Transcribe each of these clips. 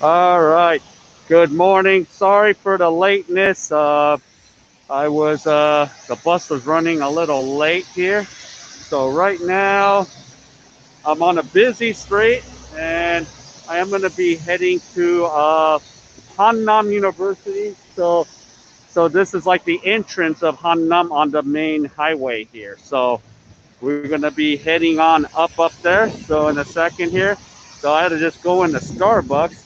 All right. Good morning. Sorry for the lateness. The bus was running a little late here. So right now I'm on a busy street and I am going to be heading to Hannam University. So this is like the entrance of Hannam on the main highway here. So we're going to be heading on up there. So in a second here. So I had to just go into Starbucks,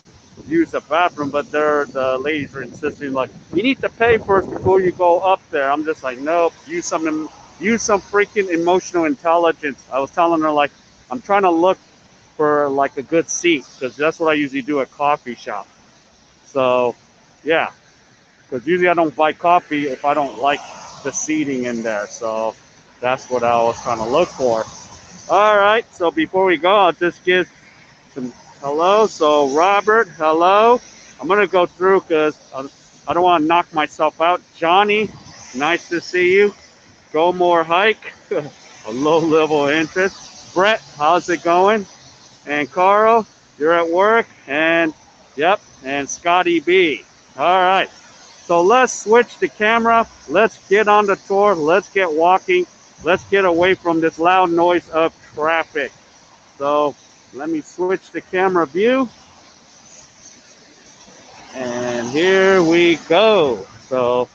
use the bathroom, but the ladies are insisting like, you need to pay first before you go up there. I'm just like, nope, use some freaking emotional intelligence. I was telling her like, I'm trying to look for like a good seat because that's what I usually do at coffee shop. So yeah, because usually I don't buy coffee if I don't like the seating in there. So that's what I was trying to look for. All right, so before we go, I'll just give some hello. So Robert, hello. I'm gonna go through because I don't want to knock myself out. Johnny, nice to see you. Go more hike. A low level interest. Brett, how's it going? And Carl, you're at work. And yep, and Scotty B. All right. So let's switch the camera. Let's get on the tour. Let's get walking. Let's get away from this loud noise of traffic. So let me switch the camera view. And here we go. So,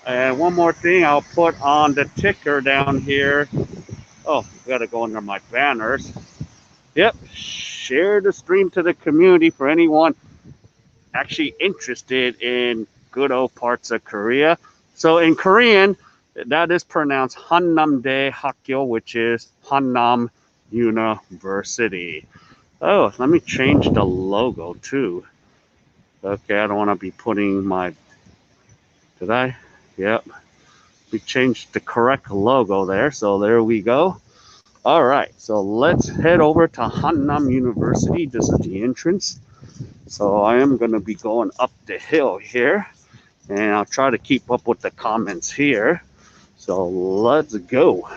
and one more thing, I'll put on the ticker down here. Oh, gotta go under my banners. Yep, share the stream to the community for anyone actually interested in good old parts of Korea. So in Korean, that is pronounced Hannam Hakyo, which is Hannam University. Oh, let me change the logo too. Okay, I don't want to be putting my, did I? Yep. We changed the correct logo there. So there we go. All right, so let's head over to Hannam University. This is the entrance. So I am going to be going up the hill here, and I'll try to keep up with the comments here. So let's go.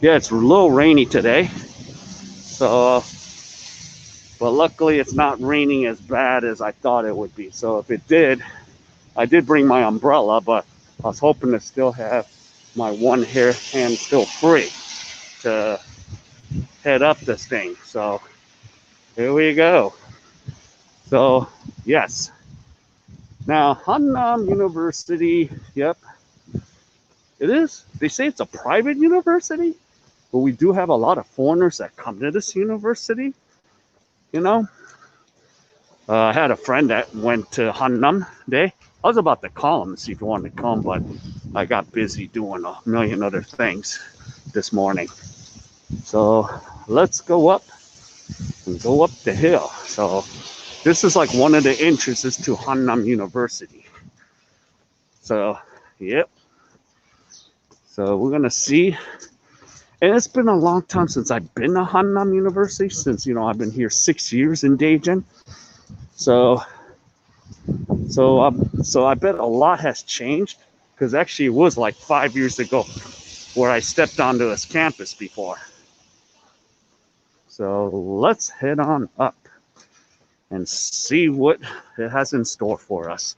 Yeah, it's a little rainy today. So, but luckily it's not raining as bad as I thought it would be. So if it did, I did bring my umbrella, but I was hoping to still have my one hand still free to head up this thing. So here we go. So yes. Now Hannam University, yep. It is. They say it's a private university, but we do have a lot of foreigners that come to this university. You know, I had a friend that went to Hannam Day. I was about to call him and see if he wanted to come, but I got busy doing a million other things this morning. So let's go up and go up the hill. So this is like one of the entrances to Hannam University. So, yep. So we're gonna see. And it's been a long time since I've been to Hannam University, since, you know, I've been here 6 years in Daejeon. So I bet a lot has changed, because actually it was like 5 years ago where I stepped onto this campus before. So let's head on up and see what it has in store for us.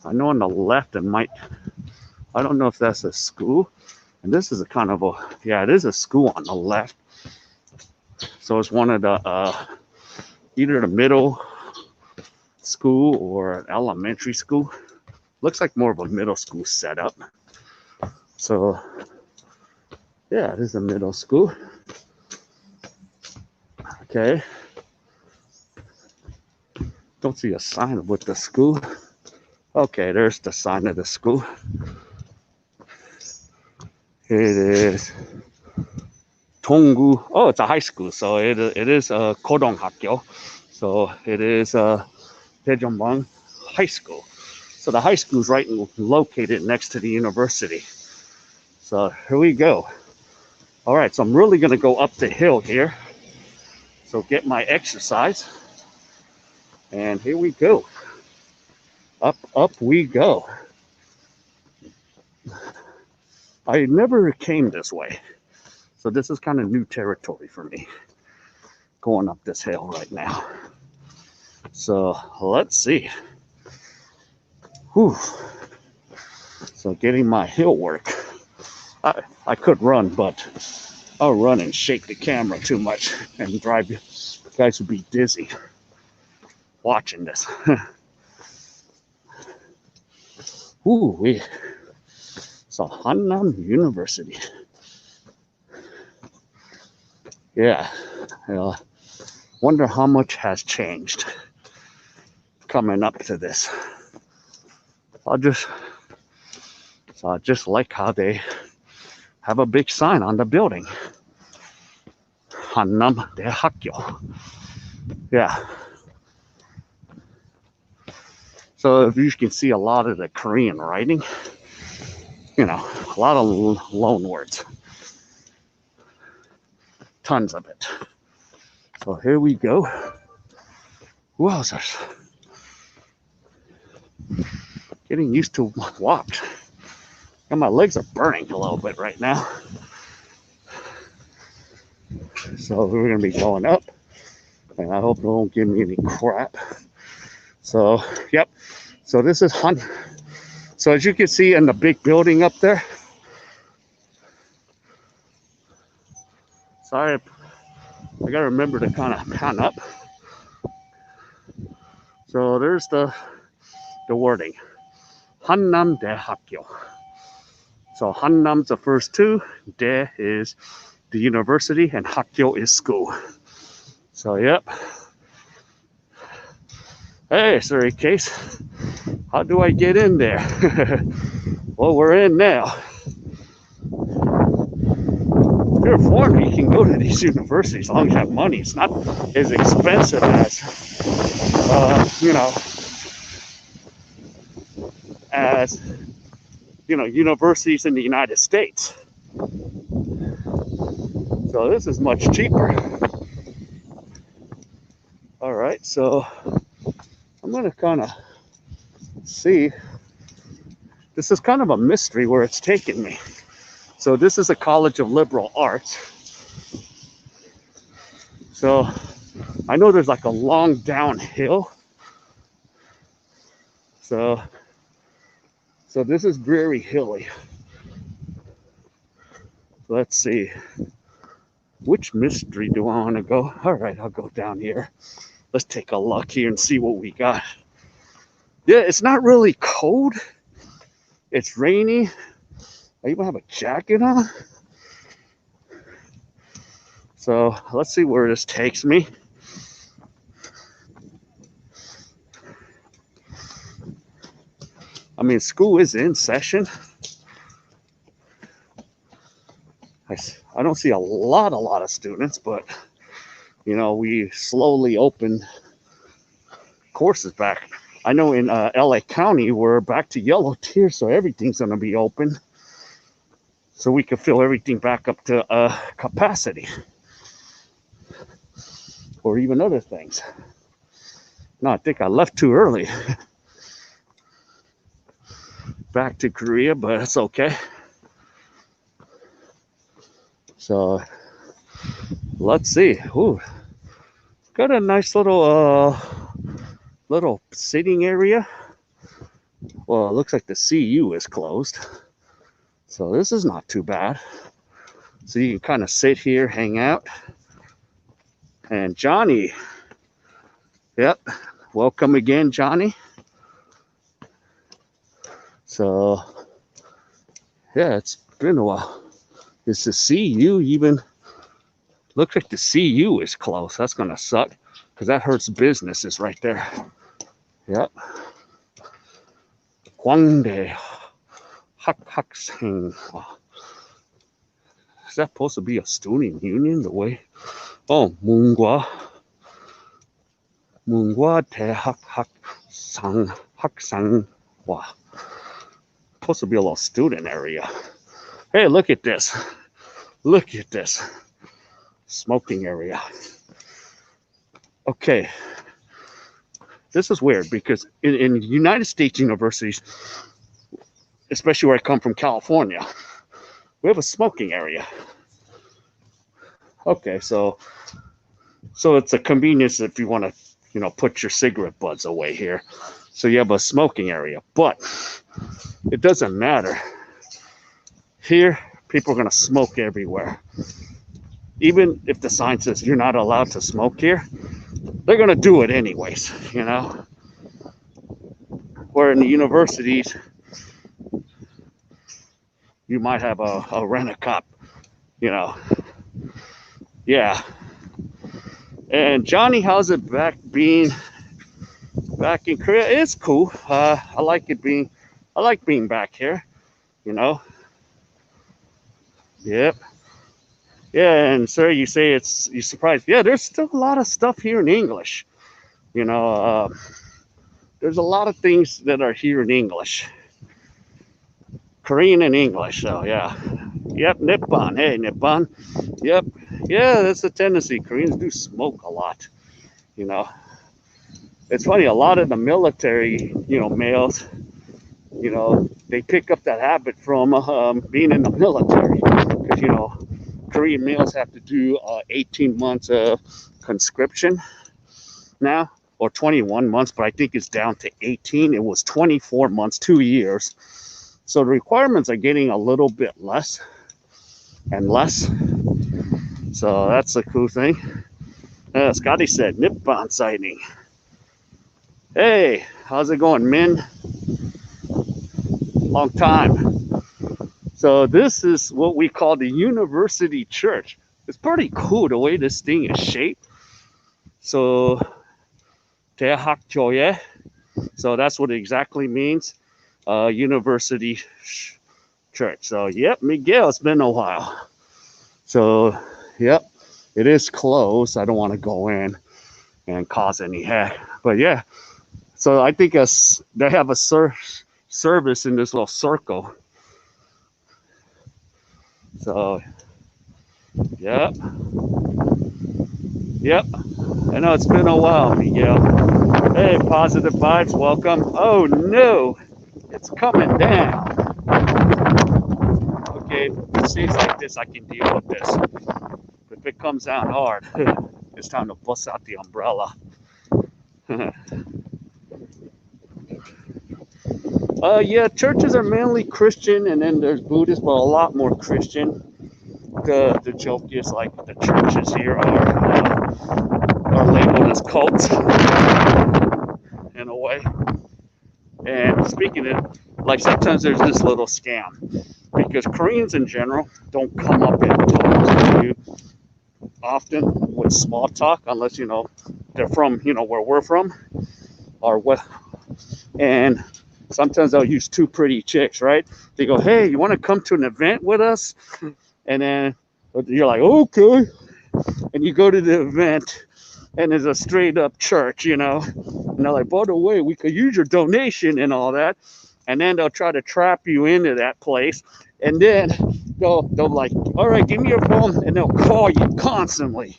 I know on the left I don't know if that's a school. And this is a kind of yeah, it is a school on the left. So it's one of the, either the middle school or an elementary school. Looks like more of a middle school setup. So yeah, it is a middle school. Okay. Don't see a sign with the school. Okay, there's the sign of the school. It is Tonggu. Oh, it's a high school. So it is a Kodong Hakyo. So it is Daejeon High School. So the high school is right located next to the university. So here we go. All right, so I'm really gonna go up the hill here. So get my exercise. And here we go. Up we go. I never came this way. So this is kind of new territory for me, going up this hill right now. So let's see. Whew. So getting my hill work. I could run, but I'll run and shake the camera too much and drive you guys would be dizzy watching this. Ooh, so Hannam University. Yeah, wonder how much has changed coming up to this. I just like how they have a big sign on the building. Hannam Daejeon. Yeah. So if you can see a lot of the Korean writing, you know, a lot of loan words. Tons of it. So here we go. Wowzers. Getting used to walk. And my legs are burning a little bit right now. So we're gonna be going up. And I hope they don't give me any crap. So, yep. So this is So as you can see in the big building up there. Sorry, I gotta remember to kind of pan up. So there's the wording. Hannam Daejeon. So Hannam's the first two. Dae is the university and Hakyo is school. So yep. Hey, sorry, Case. How do I get in there? Well, we're in now. If you're a foreigner, you can go to these universities as long as you have money. It's not as expensive as, universities in the United States. So this is much cheaper. All right, so I'm gonna kind of see. This is kind of a mystery where it's taken me. So this is a College of Liberal Arts. So I know there's like a long downhill. So this is very hilly. Let's see. Which mystery do I want to go? All right, I'll go down here. Let's take a look here and see what we got. Yeah, it's not really cold. It's rainy. I even have a jacket on. So let's see where this takes me. I mean, school is in session. I don't see a lot of students, but we slowly open courses back. I know in LA County, we're back to yellow tier, so everything's gonna be open. So we can fill everything back up to capacity. Or even other things. No, I think I left too early. Back to Korea, but it's okay. So let's see. Ooh, got a nice little sitting area. Well, it looks like the CU is closed. So this is not too bad. So you can kind of sit here, hang out. And Johnny. Yep. Welcome again, Johnny. So yeah, it's been a while. Is the CU even? Looks like the CU is closed. That's gonna suck because that hurts businesses right there. Yep. Gwangdae Hakseng. Is that supposed to be a student union? The way? Oh, Mungwa Te Haksang. Wow. Supposed to be a little student area. Hey, look at this. Look at this. Smoking area. Okay. This is weird because in United States universities, especially where I come from, California, we have a smoking area. Okay, so it's a convenience if you want to you know, put your cigarette butts away here. So you have a smoking area, but it doesn't matter. Here, people are going to smoke everywhere. Even if the sign says you're not allowed to smoke here, they're going to do it anyways, you know. Where in the universities, you might have a rent-a-cop, you know. Yeah. And Johnny, how's it back being back in Korea? It's cool. I like being back here, you know. Yep. Yeah, and sir, you say you're surprised. Yeah, there's still a lot of stuff here in English. You know, there's a lot of things that are here in English. Korean and English, so yeah. Yep, Nippon. Hey, Nippon. Yep. Yeah, that's the tendency. Koreans do smoke a lot, you know. It's funny, a lot of the military, you know, males, you know, they pick up that habit from being in the military. Because, you know, Korean males have to do 18 months of conscription now, or 21 months, but I think it's down to 18. It was 24 months, 2 years. So the requirements are getting a little bit less and less. So that's a cool thing. Scotty said, Nippon sighting. Hey, how's it going, Min? Long time. So this is what we call the University Church. It's pretty cool the way this thing is shaped. So, Daejeon. So that's what it exactly means. University Church. So, yep, Miguel, it's been a while. So, yep, it is closed. I don't want to go in and cause any heck. But yeah, so I think they have a service in this little circle. So, yep. Yep. I know it's been a while, Miguel. Hey, positive vibes, welcome. Oh no, it's coming down. Okay, it seems like this, I can deal with this. But if it comes down hard, it's time to bust out the umbrella. Yeah, churches are mainly Christian, and then there's Buddhist, but a lot more Christian. The joke is like the churches here are labeled as cults in a way. And speaking of, like sometimes there's this little scam because Koreans in general don't come up and talk to you often with small talk unless, you know, they're from, you know, where we're from or what. And sometimes they'll use two pretty chicks, right? They go, hey, you want to come to an event with us? And then you're like, okay. And you go to the event and it's a straight up church, you know. And they're like, by the way, we could use your donation and all that. And then they'll try to trap you into that place. And then they'll like, all right, give me your phone. And they'll call you constantly.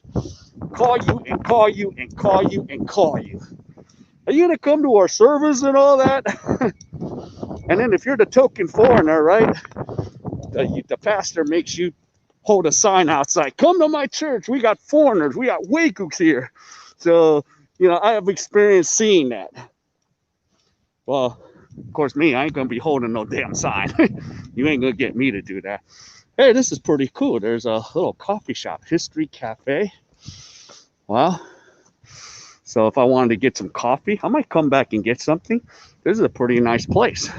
Call you and call you and call you and call you. Are you going to come to our service and all that? And then if you're the token foreigner, right, the pastor makes you hold a sign outside. Come to my church. We got foreigners. We got Waikuks here. So, you know, I have experience seeing that. Well, of course, me, I ain't going to be holding no damn sign. You ain't going to get me to do that. Hey, this is pretty cool. There's a little coffee shop, History Cafe. Well, so if I wanted to get some coffee, I might come back and get something. This is a pretty nice place.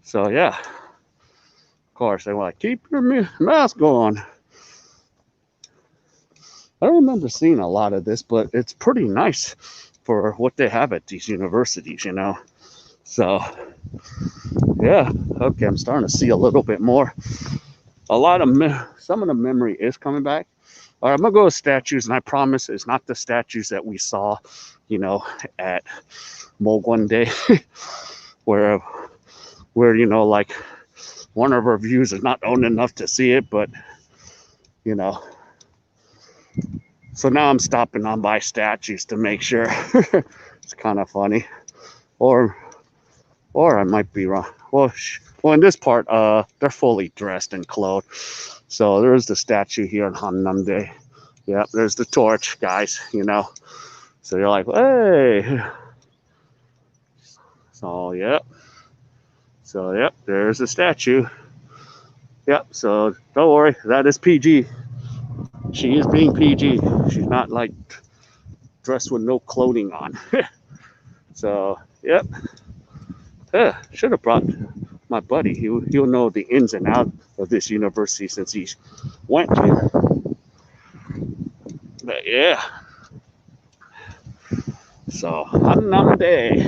So, yeah. Of course, they want to keep your mask on. I don't remember seeing a lot of this, but it's pretty nice for what they have at these universities, you know. So, yeah. Okay, I'm starting to see a little bit more. A lot of some of the memory is coming back. All right, I'm going to go with statues, and I promise it's not the statues that we saw, you know, at Mogwon Day, where, you know, like, one of our views is not owned enough to see it, but, you know. So now I'm stopping on by statues to make sure. It's kind of funny. Or I might be wrong. Well, in this part, they're fully dressed and clothed. So there's the statue here on Hannam Day. Yep, there's the torch, guys, you know. So you're like, hey. So, yep. So, yep, there's the statue. Yep, so don't worry, that is PG. She is being PG. She's not like dressed with no clothing on. So, yep. Should have brought my buddy. He'll know the ins and outs of this university since he went here. But yeah. So, Hannam Day.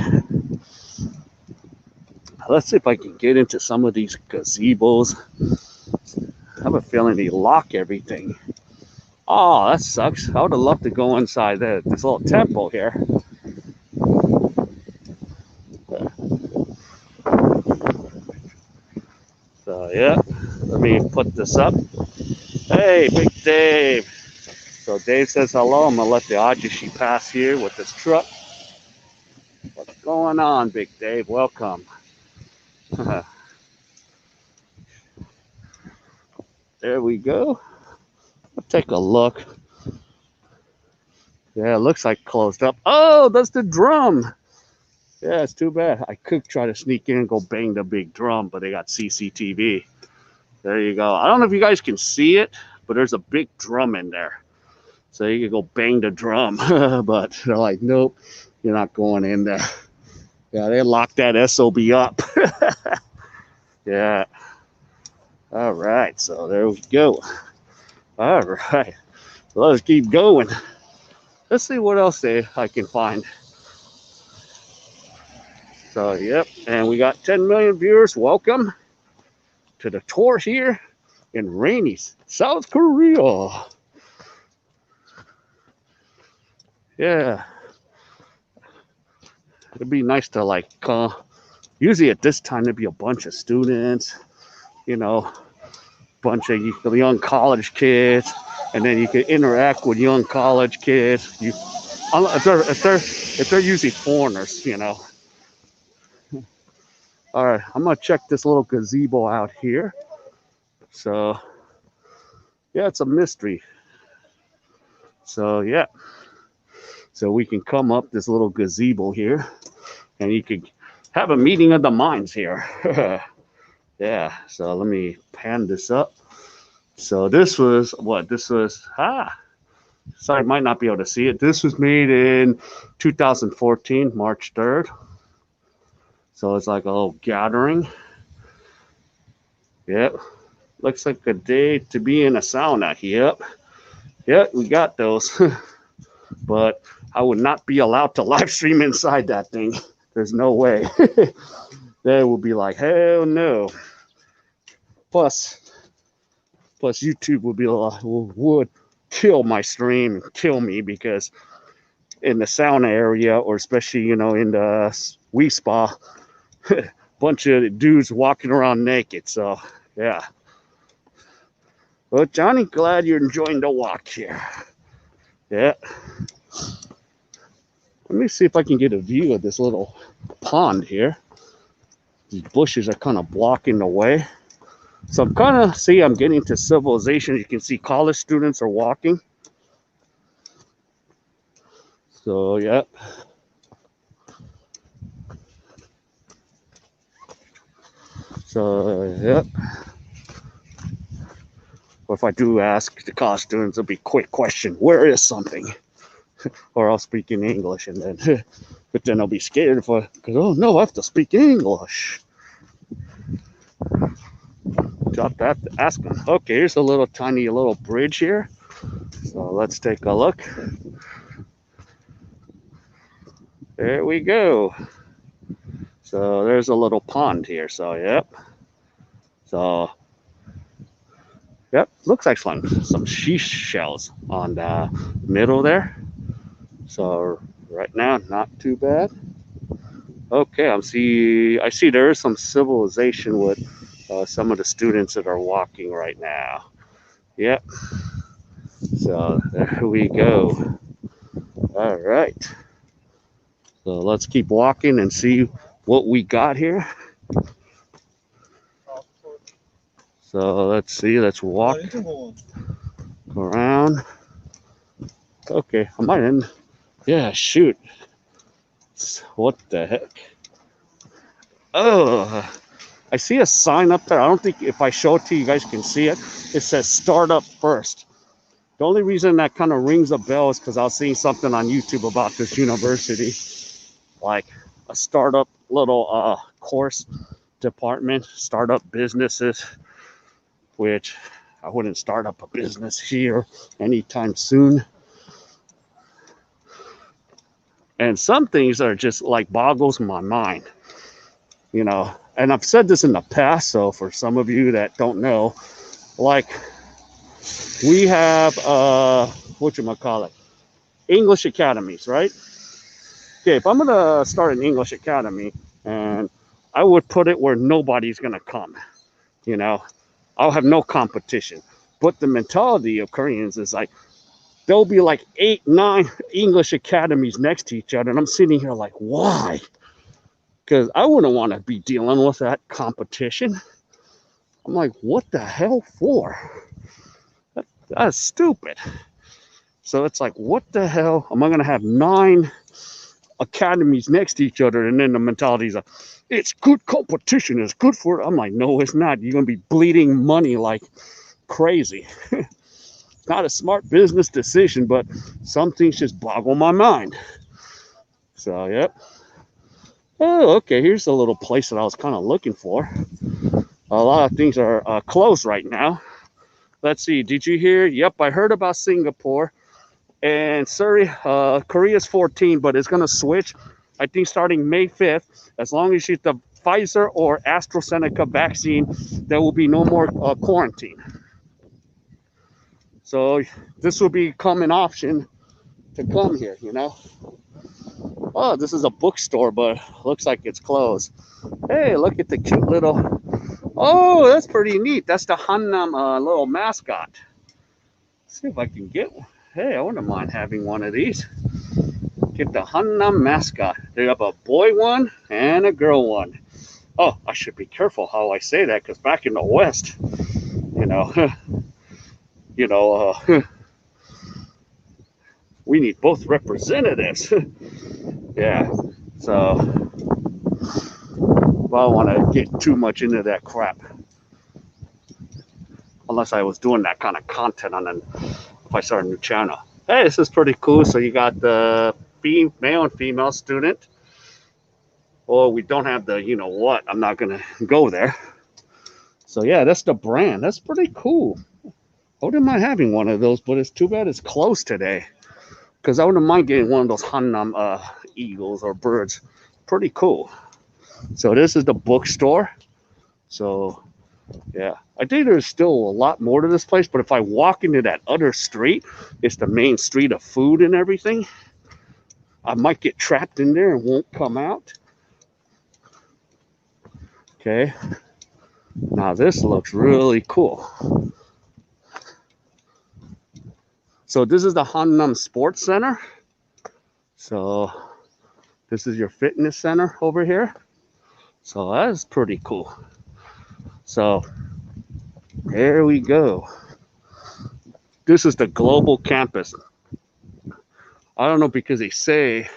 Let's see if I can get into some of these gazebos. I have a feeling they lock everything. Oh, that sucks. I would have loved to go inside this little temple here. So, yeah, let me put this up. Hey, Big Dave. So Dave says hello. I'm going to let the Ajishi pass here with this truck. What's going on, Big Dave? Welcome. There we go. Let's take a look. Yeah, it looks like closed up. Oh, that's the drum. Yeah, it's too bad. I could try to sneak in and go bang the big drum, but they got CCTV. There you go. I don't know if you guys can see it, but there's a big drum in there. So you can go bang the drum. But they're like, nope, you're not going in there. Yeah, they locked that SOB up. Yeah. All right, so there we go. All right, let's keep going. Let's see what else I can find. So, yep, and we got 10 million viewers. Welcome to the tour here in rainy South Korea. Yeah, it'd be nice to like, usually at this time there'd be a bunch of students, you know, bunch of young college kids, and then you can interact with young college kids. If they're usually foreigners, you know. All right, I'm gonna check this little gazebo out here. So, yeah, it's a mystery. So, yeah. So we can come up this little gazebo here, and you could have a meeting of the minds here. Yeah, so let me pan this up. So this was what? This was, sorry, I might not be able to see it. This was made in 2014, March 3rd. So it's like a little gathering. Yep. Looks like a day to be in a sauna. Yep, we got those. But I would not be allowed to live stream inside that thing. There's no way. They would be like, hell no. Plus YouTube would kill my stream, kill me, because in the sauna area, or especially, in the Wii Spa, bunch of dudes walking around naked. So, yeah. Well, Johnny, glad you're enjoying the walk here. Yeah. Let me see if I can get a view of this little pond here. These bushes are kind of blocking the way. So I'm getting to civilization. You can see college students are walking. So, yep. So, yep. Or if I do ask the college students, it'll be a quick question. Where is something? Or I'll speak in English, and then, but then I'll be scared because, oh no, I have to speak English. Drop that, ask them. Okay, here's a little tiny little bridge here. So let's take a look. There we go. So there's a little pond here. So, yep. So, yep, looks like some seashells on the middle there. So right now, not too bad. Okay, I see there is some civilization with some of the students that are walking right now. Yep. So there we go. All right. So let's keep walking and see what we got here. So let's see. Let's walk around. Okay, I might end. Yeah, shoot. What the heck? Oh, I see a sign up there. I don't think if I show it to you, you guys can see it. It says startup first. The only reason that kind of rings a bell is because I was seeing something on YouTube about this university, like a startup little course department, startup businesses, which I wouldn't start up a business here anytime soon. And some things are just like boggles my mind, you know. And I've said this in the past, so for some of you that don't know, like we have whatchamacallit, English academies, right? Okay, if I'm gonna start an English academy, and I would put it where nobody's gonna come, you know, I'll have no competition. But the mentality of Koreans is like there'll be like 8, 9 English academies next to each other, and I'm sitting here like, why? Because I wouldn't want to be dealing with that competition. I'm like, what the hell for? That's stupid. So it's like, what the hell? Am I going to have 9 academies next to each other? And then the mentality is like, it's good competition. It's good for it. I'm like, no, it's not. You're going to be bleeding money like crazy. Not a smart business decision, but some things just boggle my mind. So, yep. Oh, okay. Here's a little place that I was kind of looking for. A lot of things are closed right now. Let's see. Did you hear? Yep, I heard about Singapore. And sorry, Korea's 14, but it's going to switch, I think, starting May 5th. As long as you get the Pfizer or AstraZeneca vaccine, there will be no more quarantine. So this will become an option to come here, you know. Oh, this is a bookstore, but looks like it's closed. Hey, look at the cute little... Oh, that's pretty neat. That's the Hannam little mascot. Let's see if I can get one. Hey, I wouldn't mind having one of these. Get the Hannam mascot. They have a boy one and a girl one. Oh, I should be careful how I say that, because back in the West, you know, you know, we need both representatives. Yeah. So, well, I don't want to get too much into that crap. Unless I was doing that kind of content on an, if I start a new channel. Hey, this is pretty cool. So you got the male and female student. Well, we don't have the, you know what, I'm not going to go there. So yeah, that's the brand. That's pretty cool. I wouldn't mind having one of those, but it's too bad it's closed today. Because I wouldn't mind getting one of those Hannam eagles or birds. Pretty cool. So this is the bookstore. So yeah, I think there's still a lot more to this place, but if I walk into that other street, it's the main street of food and everything. I might get trapped in there and won't come out. Okay. Now this looks really cool. So this is the Hannam Sports Center. So this is your fitness center over here. So that's pretty cool. So there we go. This is the global campus. I don't know, because they say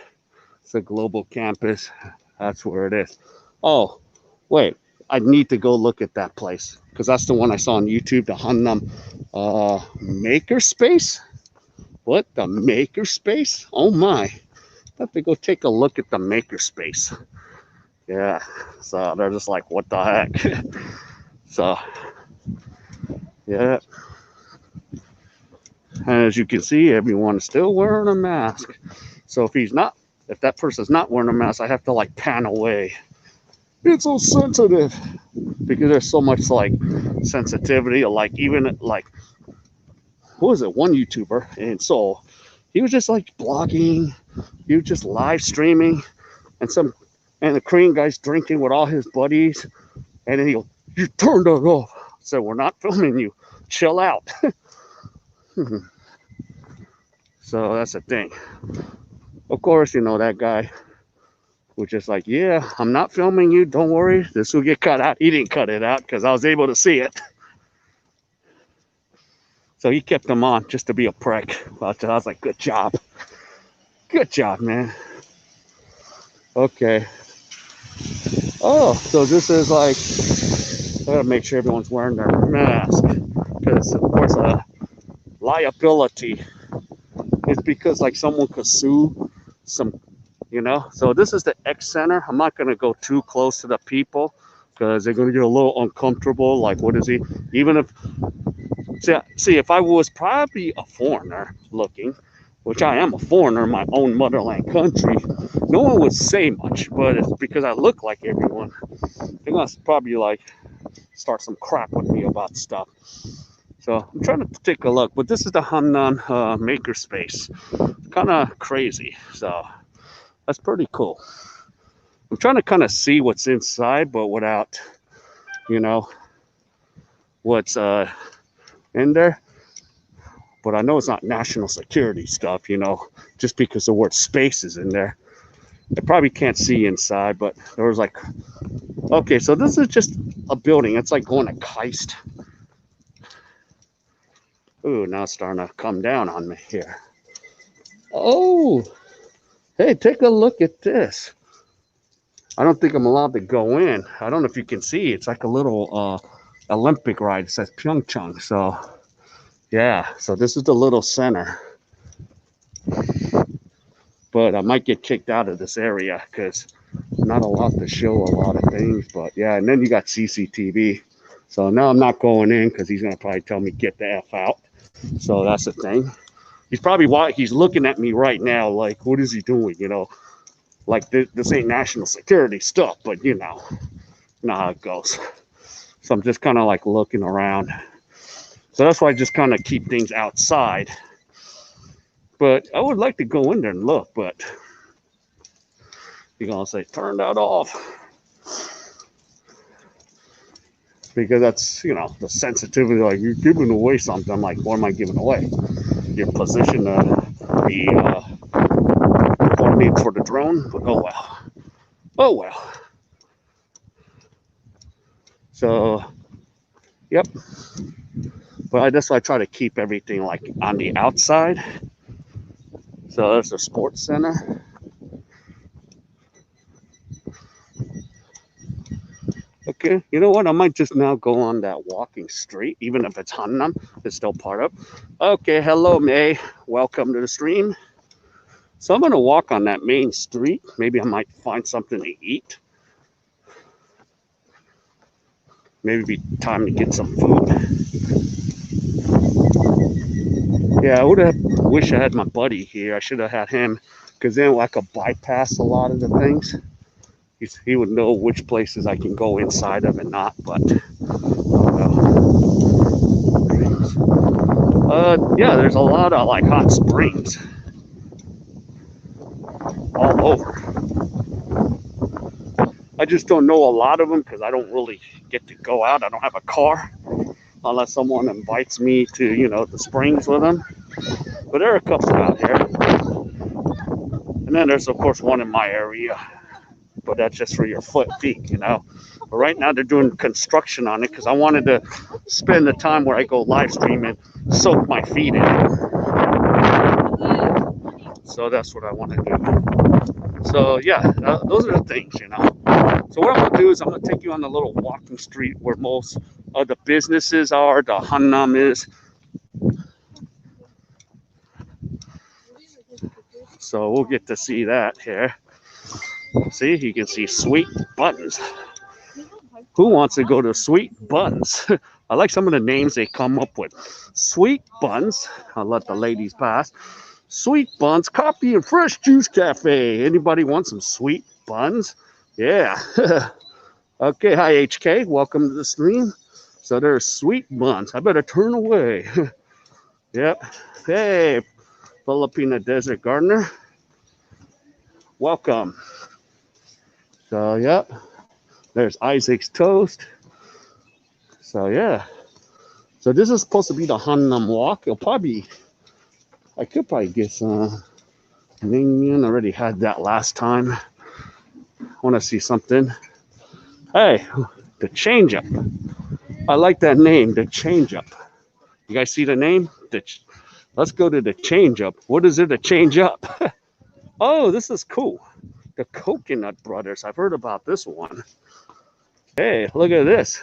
it's a global campus. That's where it is. Oh, wait. I need to go look at that place, because that's the one I saw on YouTube, the Hannam Makerspace. What? The Makerspace? Oh my. I have to go take a look at the Makerspace. Yeah. So they're just like, what the heck? So, yeah. And as you can see, everyone's still wearing a mask. So if that person's not wearing a mask, I have to like pan away. It's so sensitive, because there's so much like sensitivity. Like even like, who was it? One YouTuber in Seoul, he was just like blogging, he was just live streaming, and the Korean guy's drinking with all his buddies, and then he'll, you turned it off. So we're not filming you. Chill out. So that's the thing. Of course, you know, that guy was just like, yeah, I'm not filming you. Don't worry. This will get cut out. He didn't cut it out because I was able to see it. So he kept them on just to be a prick. But I was like, good job. Good job, man. Okay. Oh, so this is like, I gotta make sure everyone's wearing their mask. Because, of course, liability is because, like, someone could sue some, you know. So this is the X Center. I'm not gonna go too close to the people because they're gonna get a little uncomfortable. Like, what is he? Even if, see, if I was probably a foreigner looking, which I am a foreigner in my own motherland country, no one would say much. But it's because I look like everyone. They're gonna probably like start some crap with me about stuff. So I'm trying to take a look, but this is the Hannam Makerspace. Kind of crazy, so that's pretty cool. I'm trying to kind of see what's inside, but without, you know, what's in there. But I know it's not national security stuff, you know, just because the word space is in there. I probably can't see inside, but there was like, okay, so this is just a building. It's like going to K.A.E. Ooh, now it's starting to come down on me here. Oh, hey, take a look at this. I don't think I'm allowed to go in. I don't know if you can see. It's like a little Olympic ride. It says Pyeongchang. So, yeah. So this is the little center. But I might get kicked out of this area because I'm not allowed to show a lot of things. But, yeah. And then you got CCTV. So now I'm not going in because he's going to probably tell me get the F out. So that's the thing. He's probably he's looking at me right now like, what is he doing, you know? Like, this ain't national security stuff, but, you know how it goes. So I'm just kind of like looking around. So that's why I just kind of keep things outside. But I would like to go in there and look, but you're going to say, turn that off. Because that's, you know, the sensitivity, like you're giving away something. I'm like, what am I giving away? Your position, the coordinates for the drone? But oh well. Oh well. So, yep. But that's why I try to keep everything like on the outside. So there's a sports center. Okay, you know what? I might just now go on that walking street, even if it's Hannam, it's still part of. Okay, hello, May. Welcome to the stream. So I'm gonna walk on that main street. Maybe I might find something to eat. Maybe be time to get some food. Yeah, I would have wish I had my buddy here. I should have had him, because then I could bypass a lot of the things. He would know which places I can go inside of and not. But yeah, there's a lot of like hot springs all over. I just don't know a lot of them because I don't really get to go out. I don't have a car unless someone invites me to, you know, the springs with them. But there are a couple out there. And then there's, of course, one in my area. But that's just for your feet, you know. But right now they're doing construction on it because I wanted to spend the time where I go live stream and soak my feet in. So that's what I want to do. So yeah, those are the things, you know. So what I'm going to do is I'm going to take you on the little walking street where most of the businesses are, the Hannam is. So we'll get to see that here. See, you can see Sweet Buns. Who wants to go to Sweet Buns? I like some of the names they come up with. Sweet Buns. I'll let the ladies pass. Sweet Buns, coffee and fresh juice cafe. Anybody want some sweet buns? Yeah. Okay, hi HK. Welcome to the stream. So there's Sweet Buns. I better turn away. Yep. Hey, Filipina Desert Gardener. Welcome. So, yep. There's Isaac's Toast. So, yeah. So, this is supposed to be the Hannam Walk. I could probably get some Mingyan. I already had that last time. I want to see something. Hey, the Change Up. I like that name, the Change Up. You guys see the name? Let's go to the Change Up. What is it to change up? Oh, this is cool. The Coconut Brothers. I've heard about this one. Hey, look at this.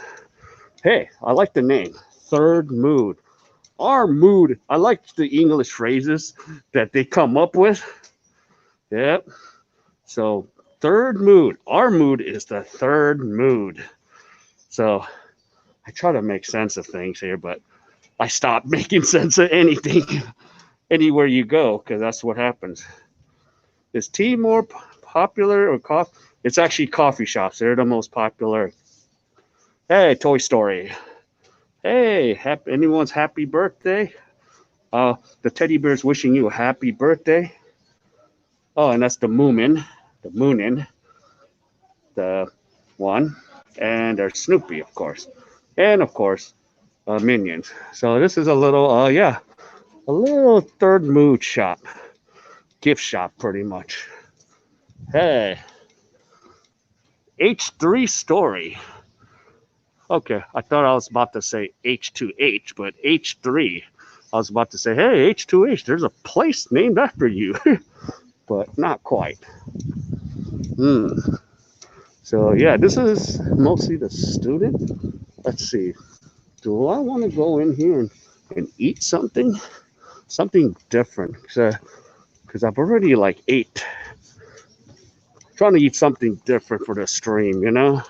Hey, I like the name. Third Mood. Our mood. I like the English phrases that they come up with. Yep. So, third mood. Our mood is the third mood. So, I try to make sense of things here, but I stop making sense of anything anywhere you go because that's what happens. Is tea more popular or coffee? It's actually coffee shops. They're the most popular. Hey, Toy Story. Hey, anyone's happy birthday? The teddy bear's wishing you a happy birthday. Oh, and that's the Moonin, the one, and there's Snoopy, of course, and of course, Minions. So this is a little, yeah, a little third mood shop, gift shop, pretty much. Hey, H3 story. Okay, I thought I was about to say H2H, but H3. I was about to say, hey, H2H, there's a place named after you, but not quite. Hmm. So yeah, this is mostly the student. Let's see. Do I want to go in here and eat something? Something different. Because I've already like ate. Trying to eat something different for the stream, you know?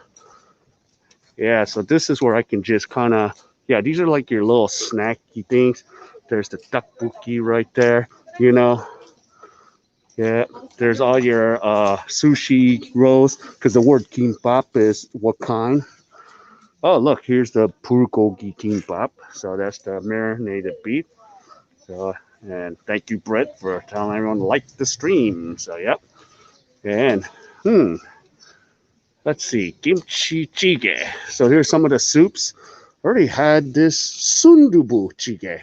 Yeah, so this is where I can just kind of, yeah, these are like your little snacky things. There's the tteokbokki right there, you know? Yeah, there's all your sushi rolls, because the word kimbap is what kind. Oh, look, here's the bulgogi kimbap. So that's the marinated beef. So, and thank you, Brett, for telling everyone to like the stream. So, yep. And, let's see, kimchi jjigae. So here's some of the soups. I already had this sundubu jjigae.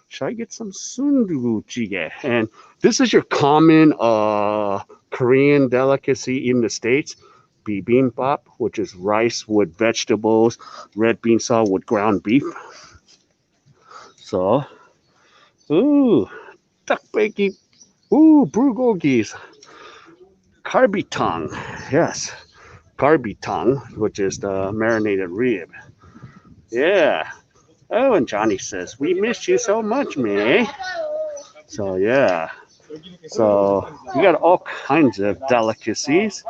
Should I get some sundubu jjigae? And this is your common Korean delicacy in the States. Bibimbap, which is rice with vegetables, red bean sauce with ground beef. So, ooh, tteokbokki, ooh, bulgogis, karbitang, yes, karbitang, which is the marinated rib. Yeah. Oh, and Johnny says, we missed you so much, man. So, yeah. So, we got all kinds of delicacies.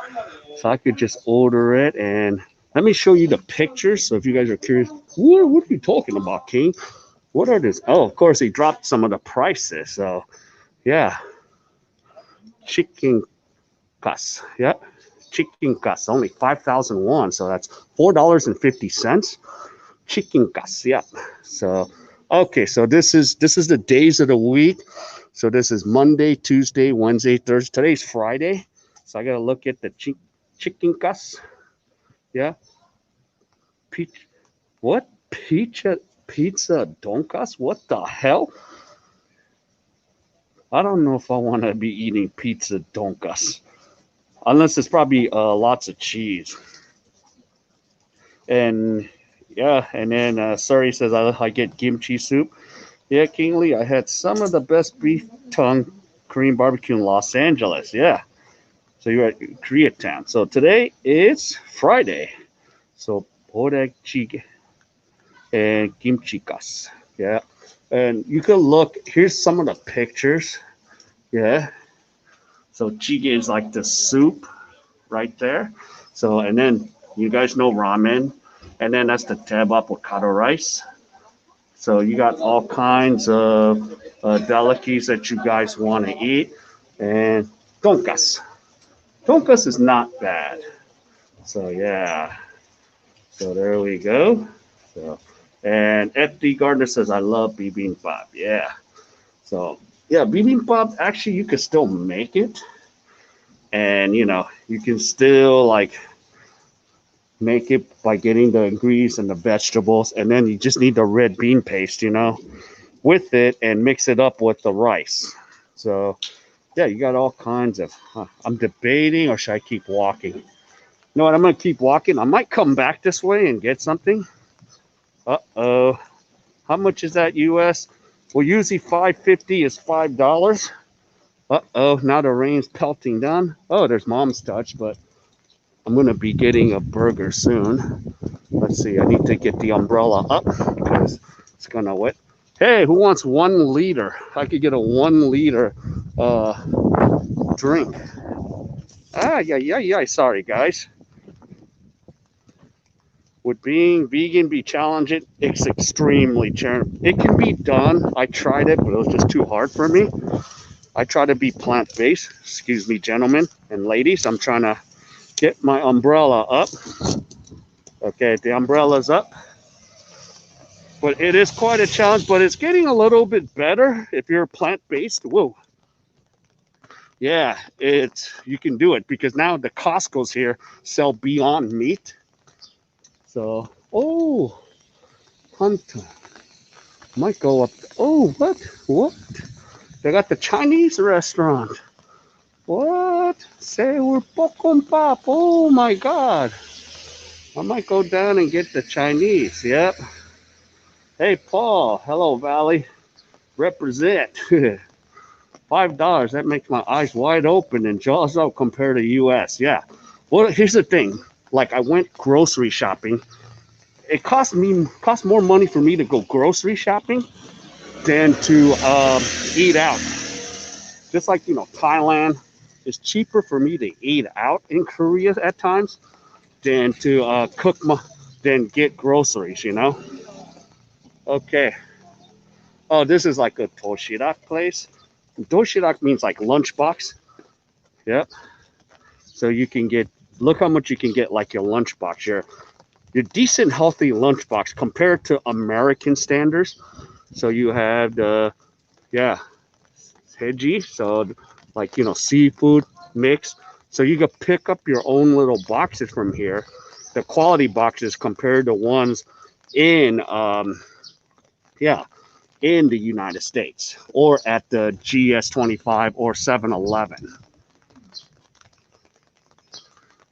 So, I could just order it and let me show you the pictures. So, if you guys are curious, what are you talking about, King? What are these? Oh, of course, they dropped some of the prices. So, yeah. Chicken cuss. Yep. Chicken cuss. Only 5,001. So, that's $4.50. Chicken cuss. Yep. So, okay. So, this is the days of the week. So, this is Monday, Tuesday, Wednesday, Thursday. Today's Friday. So, I got to look at the chicken cuss. Yeah. Peach. What? Pizza donkas? What the hell? I don't know if I want to be eating pizza donkas. Unless it's probably lots of cheese. And yeah, and then Suri says I get kimchi soup. Yeah, King Lee, I had some of the best beef tongue Korean barbecue in Los Angeles. Yeah. So you're at Koreatown. So today is Friday. So Bodeg Chige and Kimchi Gas. Yeah. And you can look, here's some of the pictures. Yeah. So Chige is like the soup right there. So, and then you guys know ramen. And then that's the tab avocado rice. So you got all kinds of delicacies that you guys want to eat. And donkas. Donkas is not bad. So yeah. So there we go. So and FD Gardner says I love bibimbap. Yeah. So yeah, bibimbap actually you can still make it, and you can still like make it by getting the ingredients and the vegetables, and then you just need the red bean paste, with it and mix it up with the rice. So yeah, you got all kinds of. I'm debating, or should I keep walking? You know what? I'm gonna keep walking. I might come back this way and get something. Uh-oh. How much is that US? Well, usually 550 is $5. Uh-oh, now the rain's pelting down. Oh, there's mom's touch, but I'm gonna be getting a burger soon. Let's see, I need to get the umbrella up because it's gonna wet. Hey, who wants 1 liter? I could get a 1 liter uh, drink. Yeah. Sorry, guys. Would being vegan be challenging? It's extremely challenging. It can be done. I tried it, but it was just too hard for me. I try to be plant-based. Excuse me, gentlemen and ladies. I'm trying to get my umbrella up. Okay, the umbrella's up. But it is quite a challenge, but it's getting a little bit better if you're plant-based. Whoa. Yeah, it's you can do it because now the Costco's here sell Beyond Meat. So, oh, Hunter might go up. Oh, what? What? They got the Chinese restaurant. What? Say we're Pokon Pop. Oh my God. I might go down and get the Chinese. Yep. Hey, Paul. Hello, Valley. Represent. $5. That makes my eyes wide open and jaws out compared to US. Yeah. Well, here's the thing. Like I went grocery shopping. It cost more money for me to go grocery shopping than to eat out. Just like Thailand, it's cheaper for me to eat out in Korea at times than to than get groceries. Okay. Oh, this is like a toshirak place. Toshirak means like lunchbox. Yep. So you can get, look how much you can get like your lunchbox, your decent healthy lunchbox compared to American standards. So you have the, yeah, Heji, so like, seafood mix. So you can pick up your own little boxes from here, the quality boxes compared to ones in, yeah, in the United States or at the GS25 or 7-Eleven.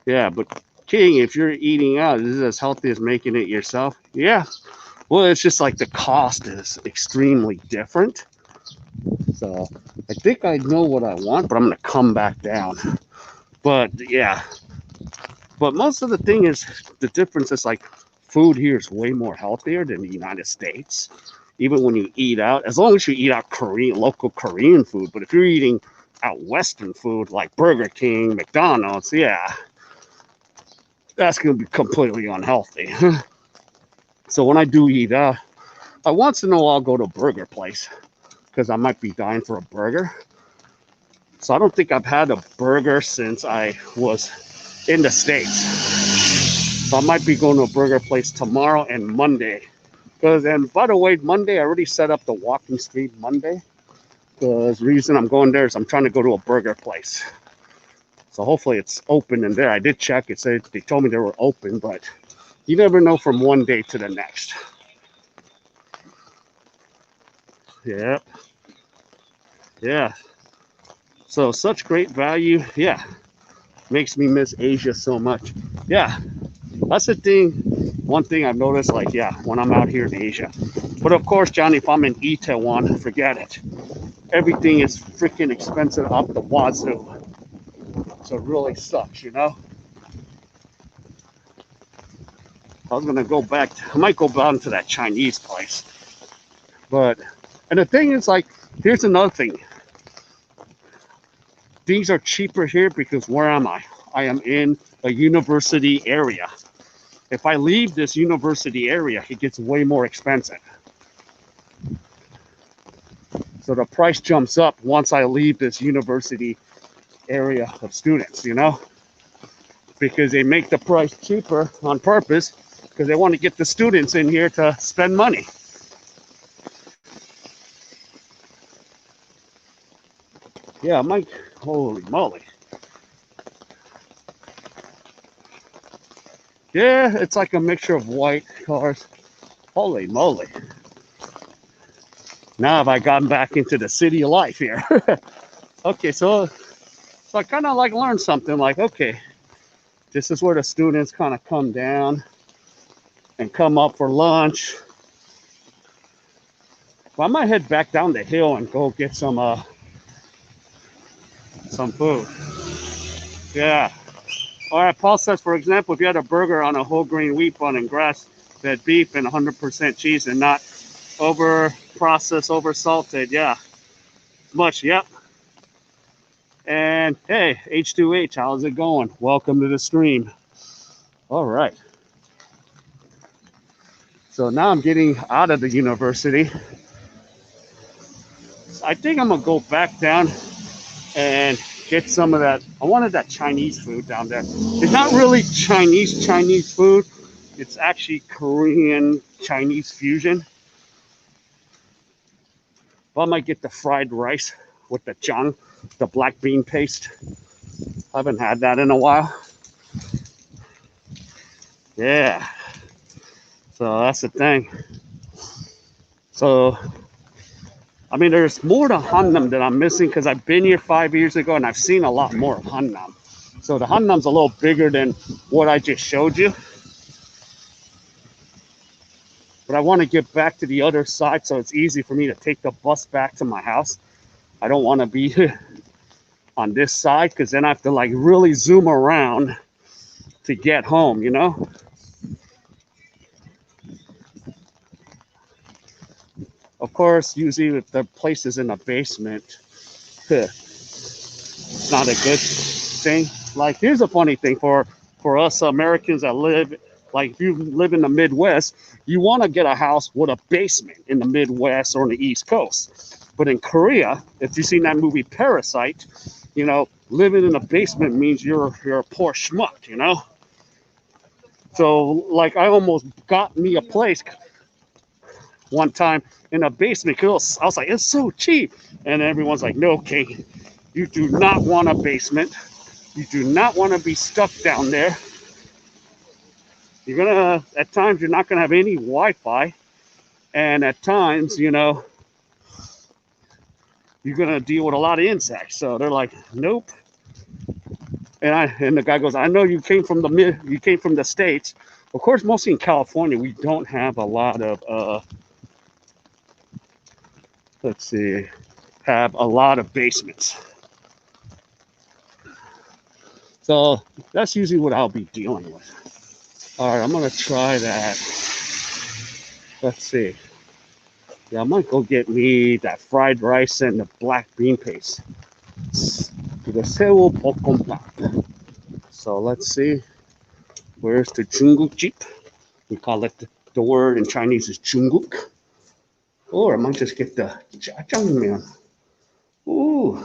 Yeah, but King, if you're eating out, is it as healthy as making it yourself? Yeah. Well, it's just like the cost is extremely different. So I think I know what I want, but I'm going to come back down. But yeah, but most of the thing is the difference is like food here is way more healthier than the United States. Even when you eat out, as long as you eat out local Korean food. But if you're eating out Western food like Burger King, McDonald's, yeah, that's going to be completely unhealthy. So when I do eat out, I once in a while go to a burger place because I might be dying for a burger. So I don't think I've had a burger since I was in the States. So I might be going to a burger place tomorrow and Monday. And by the way, Monday, I already set up the walking street Monday. The reason I'm going there is I'm trying to go to a burger place. So hopefully it's open in there. I did check. It said they told me they were open, but you never know from one day to the next. Yeah. Yeah. So such great value. Yeah. Makes me miss Asia so much. Yeah. That's the thing. One thing I've noticed, like, yeah, when I'm out here in Asia. But of course, Johnny, if I'm in Itaewon, forget it. Everything is freaking expensive up the wazoo. So it really sucks. I was gonna go back. I might go down to that Chinese place. And the thing is, like, here's another thing. Things are cheaper here because where am I? I am in a university area. If I leave this university area, it gets way more expensive. So the price jumps up once I leave this university area of students, because they make the price cheaper on purpose because they want to get the students in here to spend money. Yeah, Mike, holy moly. Yeah, it's like a mixture of white cars. Holy moly. Now have I gotten back into the city life here? Okay, so I kind of like learned something like, okay, this is where the students kind of come down and come up for lunch. Well, I might head back down the hill and go get some some food. Yeah. All right, Paul says, for example, if you had a burger on a whole grain wheat bun and grass-fed beef and 100% cheese and not over processed, over salted, yeah, much, yep. And hey, H2H, how's it going? Welcome to the stream. All right. So now I'm getting out of the university. I think I'm gonna go back down and get some of that. I wanted that Chinese food down there. It's not really Chinese food. It's actually Korean Chinese fusion. But I might get the fried rice with the jang, the black bean paste. I haven't had that in a while. Yeah. So that's the thing. So, I mean, there's more to Hannam that I'm missing because I've been here 5 years ago and I've seen a lot more of Hannam. So the Hannam's a little bigger than what I just showed you. But I want to get back to the other side so it's easy for me to take the bus back to my house. I don't want to be on this side because then I have to like really zoom around to get home, you know? Of course, usually if the place is in a basement, it's not a good thing. Like, here's a funny thing for us Americans that live, like if you live in the Midwest, you want to get a house with a basement in the Midwest or on the East Coast. But in Korea, if you've seen that movie Parasite, you know, living in a basement means you're a poor schmuck, you know? So, like, I almost got me a place one time in a basement because I was like, it's so cheap. And everyone's like, no, King, you do not want a basement. You do not want to be stuck down there. You're gonna, at times, you're not gonna have any Wi-Fi. And at times, you know, you're gonna deal with a lot of insects. So they're like, nope. And the guy goes, I know you came from the States. Of course, mostly in California, we don't have a lot of let's see, have a lot of basements. So that's usually what I'll be dealing with. All right, I'm gonna try that. Let's see. Yeah, I might go get me that fried rice and the black bean paste. The Seoul Bokkeumbap. So let's see. Where's the Jungkook Jeep? We call it, the word in Chinese is Jungkook. Or I might just get the jjajangmyeon. Ooh.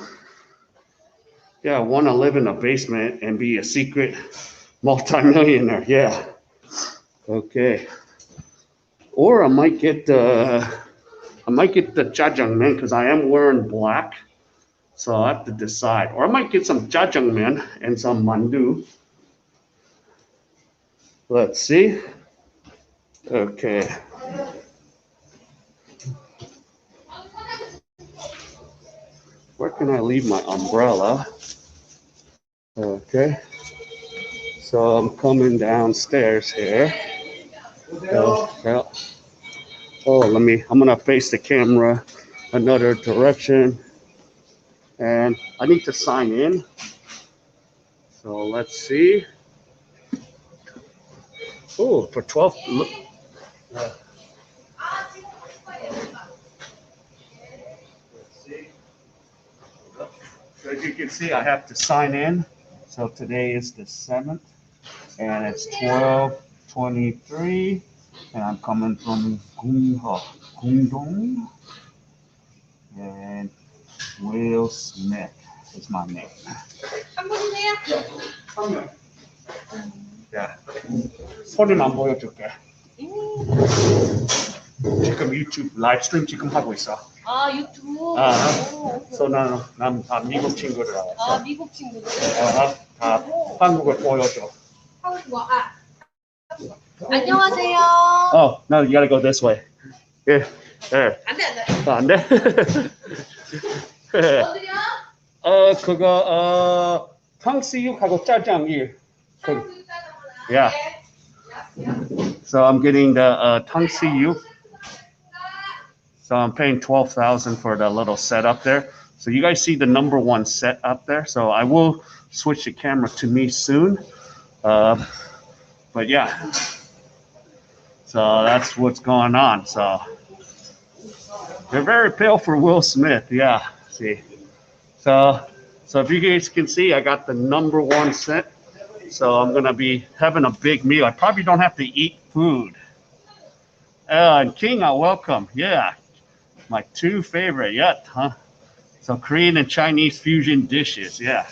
Yeah, I want to live in a basement and be a secret multimillionaire. Yeah. Okay. Or I might get the jjajangmyeon because I am wearing black. So I have to decide. Or I might get some jjajangmyeon and some mandu. Let's see. Okay. Where can I leave my umbrella? Okay. So I'm coming downstairs here. Oh, I'm gonna face the camera another direction. And I need to sign in. So let's see. Oh, for 12. Let's see. So as you can see, I have to sign in. So today is the 7th, and it's 12:23, and I'm coming from Gungdong, and Will Smith is my name. 야, 손님만 보여줄게. 지금 유튜브 라이브스트림 지금 하고 있어. 아, 유튜브? 그래서 난 다 미국 친구들 알았어. 아, 미국 친구들? 다 한국을 보여줘. 한국, 안녕하세요. Oh, no, you gotta go this way. Yeah, there. 안 돼, 안 돼. 안 돼? 어디요? 그거, 탕수육하고 짜장면. Yeah. So I'm getting the 탕수육. So I'm paying $12,000 for the little setup there. So you guys see the #1 set up there. So I will switch the camera to me soon. But yeah, so that's what's going on. So they're very pale for Will Smith. Yeah, see. So if you guys can see, I got the #1 set. So I'm gonna be having a big meal. I probably don't have to eat food. And King, welcome. Yeah, my 2 favorite yet, huh? So Korean and Chinese fusion dishes. Yeah.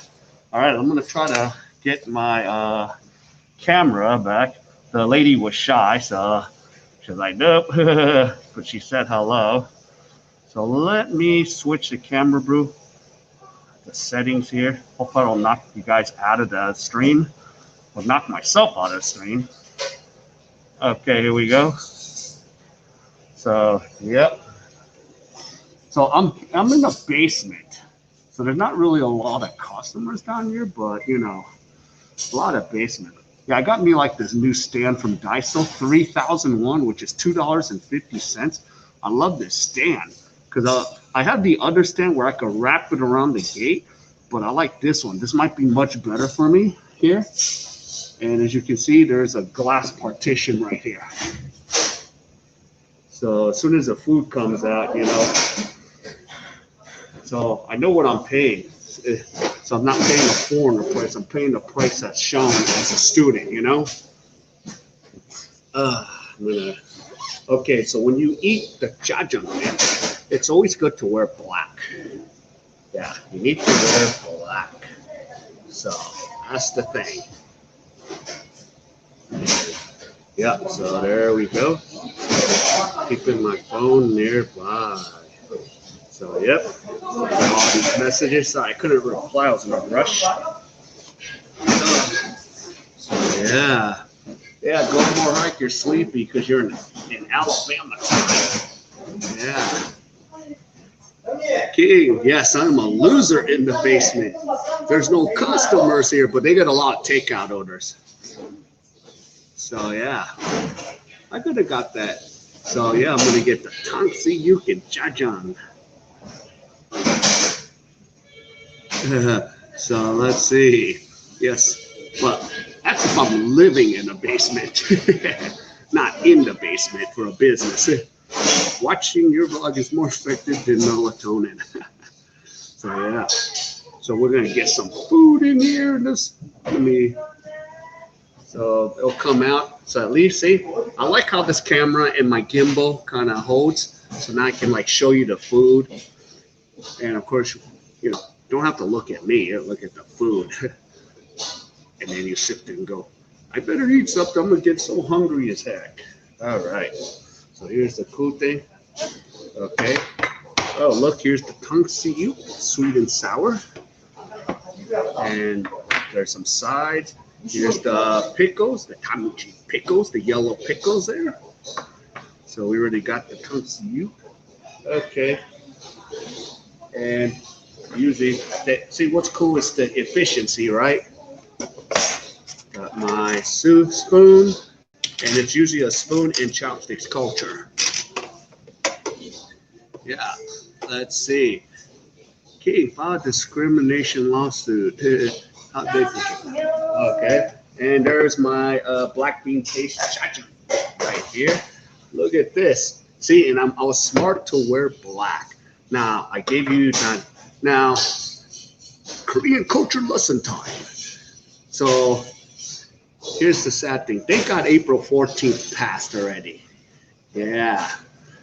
All right, I'm gonna try to get my camera back. The lady was shy, so she's like, nope. But she said hello. So let me switch the camera, bro. The settings here. Hopefully I don't knock you guys out of the stream. Or knock myself out of the stream. Okay, here we go. So, yep. So I'm in the basement. So there's not really a lot of customers down here, but you know, a lot of basement. Yeah, I got me like this new stand from Daiso, 3001, which is $2.50. I love this stand because I have the other stand where I could wrap it around the gate, but I like this one. This might be much better for me here. And as you can see, there's a glass partition right here. So as soon as the food comes out, you know, so I know what I'm paying. So I'm not paying a foreigner price. I'm paying the price that's shown as a student, you know? Okay, so when you eat the jajangmyeon, it's always good to wear black. Yeah, you need to wear black. So that's the thing. Yeah, so there we go. Keeping my phone nearby. So, yep. All these messages. So I couldn't reply. I was in a rush. So, yeah. Yeah, go more hike. You're sleepy because you're in Alabama time. Yeah. King, yes, I'm a loser in the basement. There's no customers here, but they got a lot of takeout orders. So, yeah. I could have got that. So, yeah, I'm going to get the Tangsiyuk Jajang. So let's see. Yes, but that's if I'm living in a basement, not in the basement for a business. Watching your vlog is more effective than melatonin. So yeah. So we're gonna get some food in here. So it'll come out. So at least see, I like how this camera and my gimbal kind of holds. So now I can like show you the food, and of course, you know. Don't have to look at me, look at the food. And then you sit there and go, I better eat something. I'm going to get so hungry as heck. All right. So here's the cool thing. Okay. Oh, look, here's the Tangsiyuk, sweet and sour. And there's some sides. Here's the pickles, the tamuchi pickles, the yellow pickles there. So we already got the Tangsiyuk. Okay. And usually, see what's cool is the efficiency, right? Got my soup spoon, and it's usually a spoon and chopsticks culture. Yeah, let's see. King, file discrimination lawsuit. How big is it? Okay, and there's my black bean paste right here. Look at this. See, and I was smart to wear black. Now, I gave you that. Now, Korean culture lesson time. So, here's the sad thing. They got April 14th passed already. Yeah.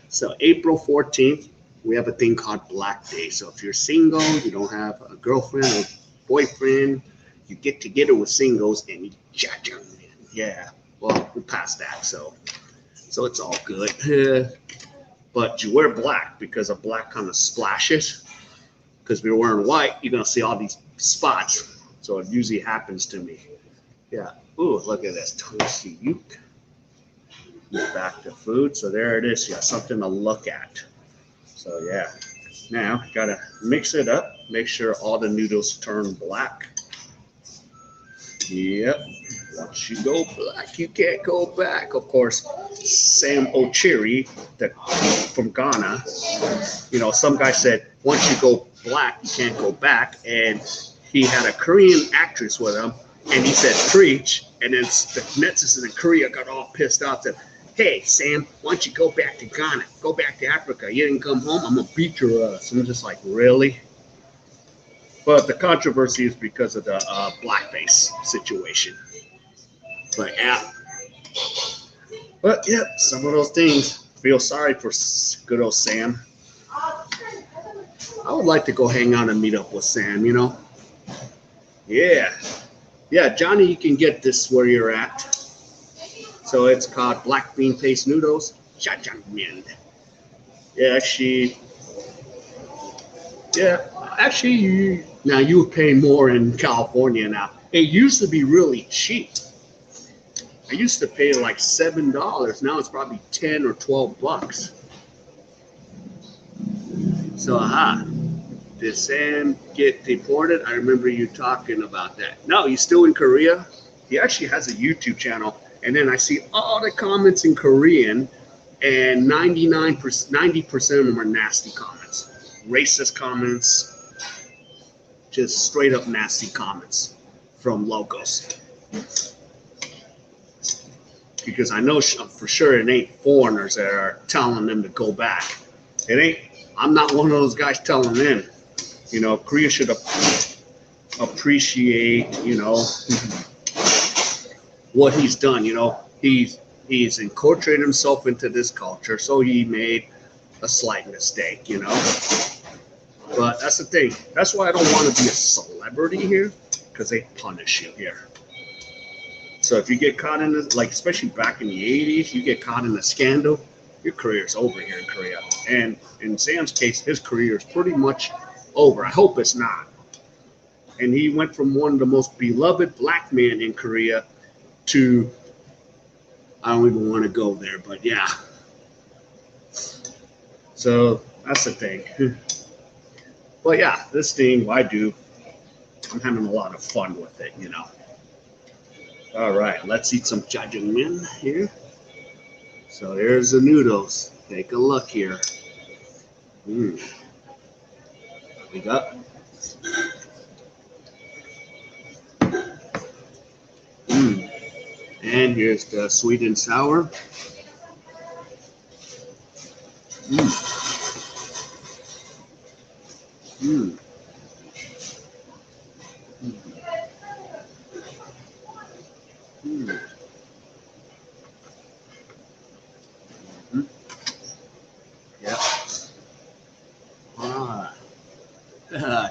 So, April 14th, we have a thing called Black Day. So, if you're single, you don't have a girlfriend or boyfriend, you get together with singles and you jajang. Yeah. Well, we passed that. So it's all good. But you wear black because a black kind of splashes. Because we're wearing white, you're going to see all these spots. So it usually happens to me. Yeah. Ooh, look at this. Tangsiyuk. Back to food. So there it is. You got something to look at. So yeah. Now, got to mix it up. Make sure all the noodles turn black. Yep. Once you go black, you can't go back. Of course, Sam Ochiri from Ghana. You know, some guy said, once you go black, you can't go back. And he had a Korean actress with him, and he said, preach. And then the netizens in Korea got all pissed off, said, hey, Sam, why don't you go back to Ghana? Go back to Africa. You didn't come home, I'm going to beat your ass. And I'm just like, really? But the controversy is because of the blackface situation. But yeah. But yeah, some of those things, feel sorry for good old Sam. I would like to go hang out and meet up with Sam, you know? Yeah. Yeah, Johnny, you can get this where you're at. So it's called black bean paste noodles. Jajangmyeon. Yeah, actually, now you pay more in California now. It used to be really cheap. I used to pay like $7. Now it's probably 10 or 12 bucks. So, did Sam get deported? I remember you talking about that. No, he's still in Korea. He actually has a YouTube channel. And then I see all the comments in Korean, and 90% of them are nasty comments. Racist comments. Just straight up nasty comments from locals. Because I know for sure it ain't foreigners that are telling them to go back. It ain't. I'm not one of those guys telling them. You know, Korea should appreciate, you know, what he's done. You know, he's incorporated himself into this culture, so he made a slight mistake, you know. But that's the thing. That's why I don't want to be a celebrity here, because they punish you here. So if you get caught in this, like especially back in the 80s, you get caught in a scandal, your career's over here in Korea. And in Sam's case, his career is pretty much over. I hope it's not. And he went from one of the most beloved black men in Korea to, I don't even want to go there, but yeah. So that's the thing. But yeah, this thing I do, I'm having a lot of fun with it, you know. All right, let's eat some jajangmyeon here. So there's the noodles. Take a look here. We got. And here's the sweet and sour.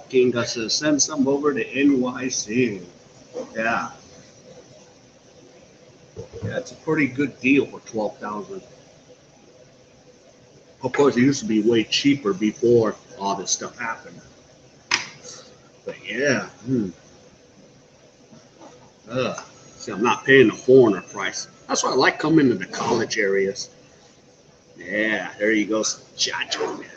King got to send some over to NYC. Yeah. Yeah, it's a pretty good deal for $12,000. Of course, it used to be way cheaper before all this stuff happened. But yeah. See, I'm not paying the foreigner price. That's why I like coming to the college areas. Yeah, there you go. Jajangmyeon.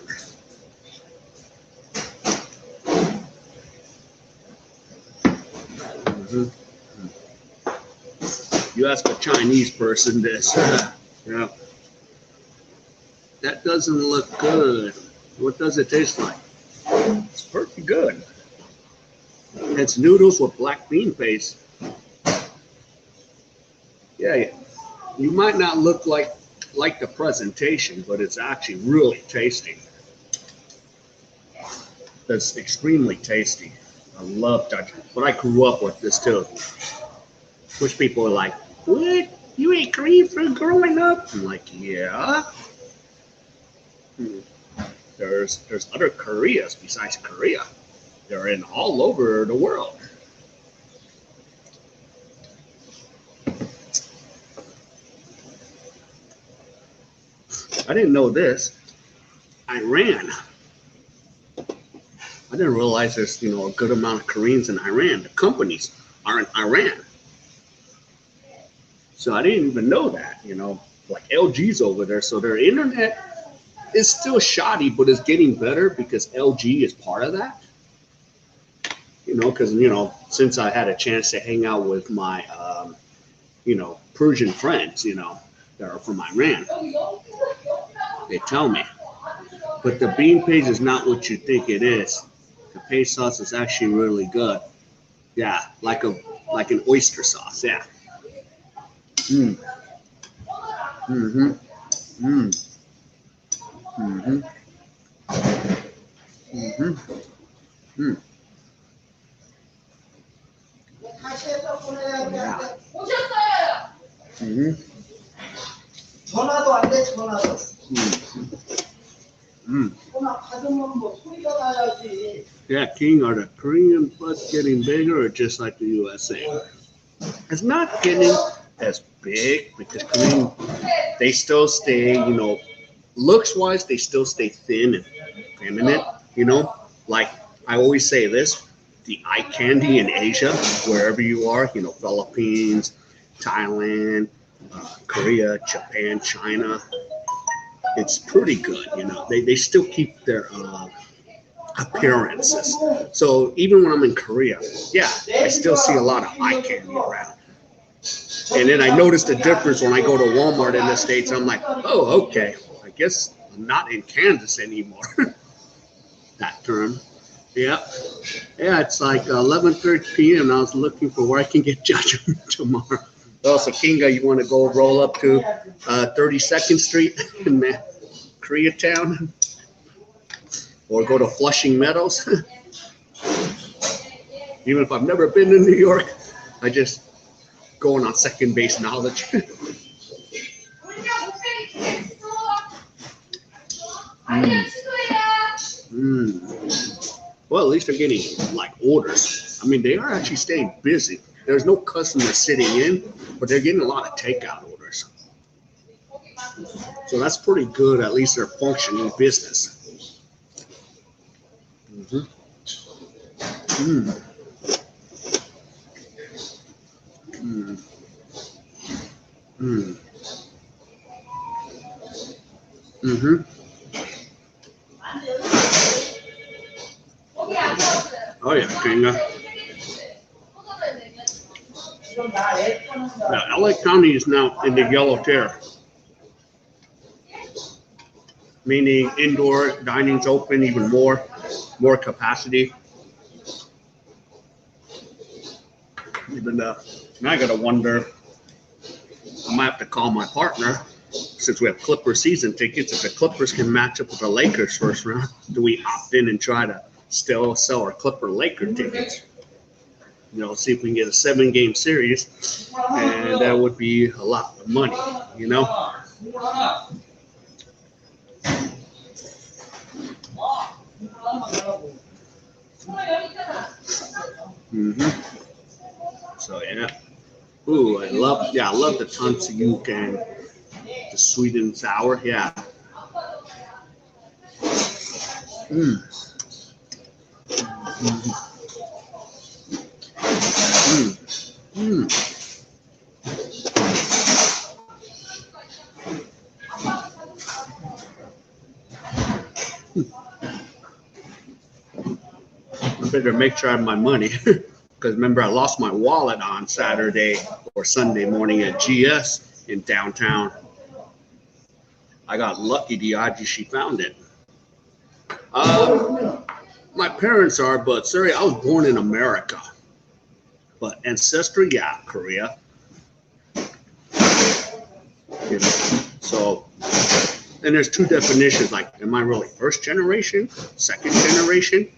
You ask a Chinese person this, yeah, that doesn't look good. What does it taste like? It's pretty good. It's noodles with black bean paste. Yeah, you might not look like the presentation, but it's actually really tasty. That's extremely tasty. I love that. But I grew up with this too. Which people are like, what? You ate Korean food growing up? I'm like, yeah. There's other Koreas besides Korea. They're in all over the world. I didn't know this. Iran. I didn't realize there's, you know, a good amount of Koreans in Iran. The companies are in Iran. So I didn't even know that, you know, like LG's over there. So their internet is still shoddy, but it's getting better because LG is part of that. You know, because, you know, since I had a chance to hang out with my, you know, Persian friends, you know, that are from Iran, they tell me. But the bean paste is not what you think it is. The paste sauce is actually really good. Yeah, like an oyster sauce. Yeah. Mm. Mm-hmm. Mm. Mm-hmm. Mm-hmm. Mm. Yeah. Mm-hmm. 전화도 안 돼, 전화도. Mm. 전화 받으면 뭐 소리가 나야지. Yeah, King, are the Korean floods getting bigger or just like the USA? It's not getting as big because Korean, they still stay, looks wise, they still stay thin and feminine, Like I always say this, the eye candy in Asia, wherever you are, Philippines, Thailand, Korea, Japan, China, it's pretty good, They still keep their appearances. So even when I'm in Korea, yeah, I still see a lot of eye candy around. And then I noticed the difference when I go to Walmart in the States. I'm like, oh, okay. I guess I'm not in Kansas anymore. That term. Yeah. Yeah, it's like 11:30 p.m. I was looking for where I can get judgment tomorrow. Also, Kinga, you want to go roll up to 32nd Street in Koreatown? Or go to Flushing Meadows? Even if I've never been to New York, I just going on second base knowledge. Well, at least they're getting like orders. I mean, they are actually staying busy. There's no customers sitting in, but they're getting a lot of takeout orders. So that's pretty good. At least they're functioning business. Mm-hmm. Mm. Mm. Mm. Mm-hmm. Oh yeah, Kinga. Yeah, LA County is now in the yellow tear, meaning indoor dining's open even more capacity. Even now I gotta wonder. I might have to call my partner since we have Clippers season tickets. If the Clippers can match up with the Lakers first round, do we opt in and try to still sell our Clipper-Laker tickets? See if we can get a 7-game series, and that would be a lot of money, Mm-hmm. So yeah. Ooh, I love the tonsuke and the sweet and sour. Yeah. Mm. Mm. Mm. I better make sure I have my money. Because remember, I lost my wallet on Saturday or Sunday morning at GS in downtown. I got lucky. She found it. My parents are, but sorry, I was born in America. But ancestry, yeah, Korea. So, and there's two definitions. Like, am I really first generation, second generation?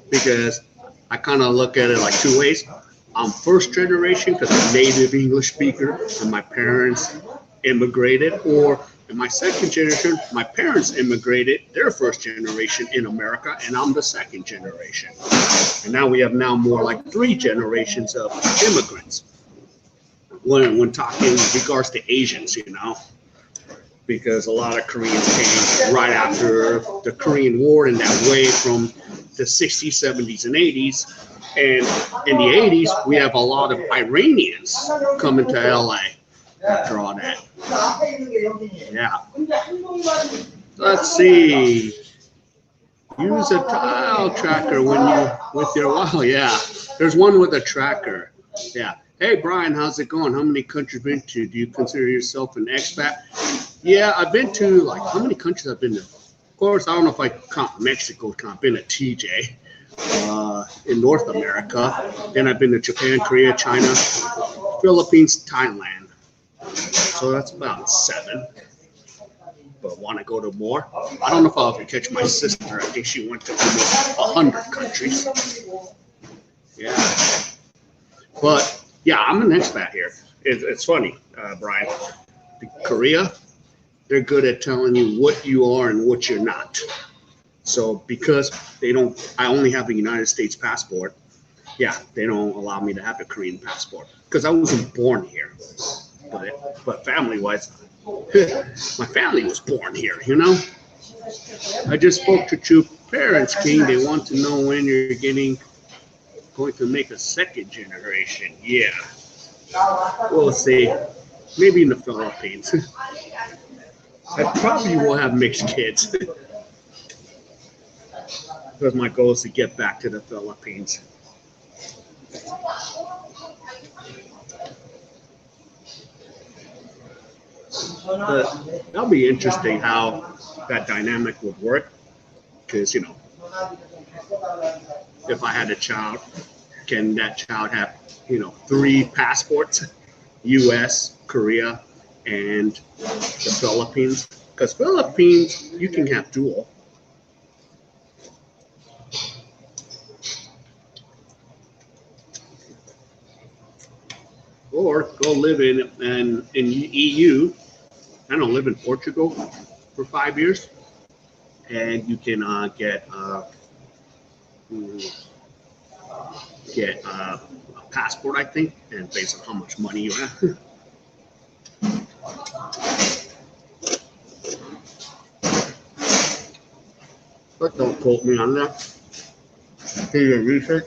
Because I kind of look at it like two ways. I'm first generation because I'm a native English speaker and my parents immigrated, or in my second generation, my parents immigrated, they're first generation in America, and I'm the second generation. And now we have more like 3 generations of immigrants. When talking in regards to Asians, because a lot of Koreans came right after the Korean War and that wave from the 60s, 70s, and 80s. And in the 80s, we have a lot of Iranians coming to LA after all that. Yeah. Let's see. Use a tile tracker when you with your wow. Yeah. There's one with a tracker. Yeah. Hey Brian, how's it going? How many countries been to? Do you consider yourself an expat? Yeah, I've been to how many countries I've been to? Of course, I don't know if I count Mexico. I've been to TJ. in North America. Then I've been to Japan, Korea, China, Philippines, Thailand. So that's about 7. But want to go to more? I don't know if I'll ever catch my sister. I think she went to almost 100 countries. Yeah. But yeah, I'm an expat here. It's funny, Brian. Korea, they're good at telling you what you are and what you're not. So because I only have a United States passport. Yeah, they don't allow me to have a Korean passport because I wasn't born here. But family-wise, my family was born here, you know. I just spoke to 2 parents, King. They want to know when you're going to make a second generation. Yeah, we'll see. Maybe in the Philippines. I probably will have mixed kids. Because my goal is to get back to the Philippines. But that'll be interesting how that dynamic would work. Because, you know, if I had a child, can that child have, 3 passports? U.S., Korea, and the Philippines? Because Philippines, you can have dual. Or go live in EU. I don't live in Portugal for 5 years, and you can get a passport, I think, and based on how much money you have. But don't quote me on that. Do your research.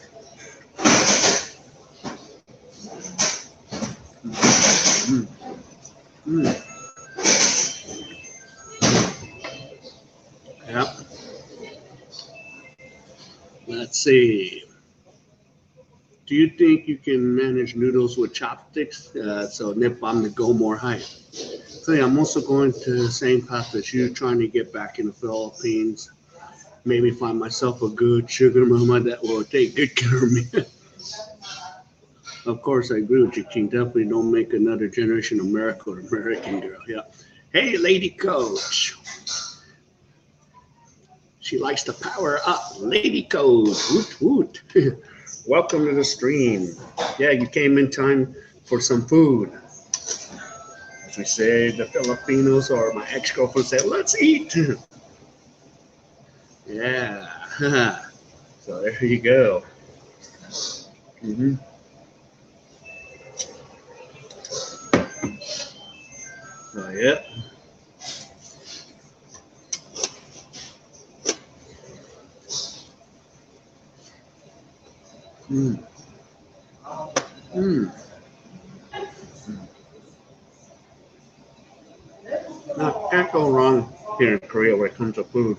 Yep. Let's see. Do you think you can manage noodles with chopsticks? So Nip, I'm to go more high. So yeah, I'm also going to the same path as you, trying to get back in the Philippines. Maybe find myself a good sugar mama that will take good care of me. Of course, I agree with you, King. Definitely don't make another generation America or American girl. Yeah. Hey, lady coach. She likes to power up. Lady coach. Woot, woot. Welcome to the stream. Yeah, you came in time for some food. As we say, the Filipinos or my ex-girlfriend said, let's eat. Yeah. So there you go. Mm-hmm. So, yep. Mm. Mm. Now, can't go wrong here in Korea when it comes to food.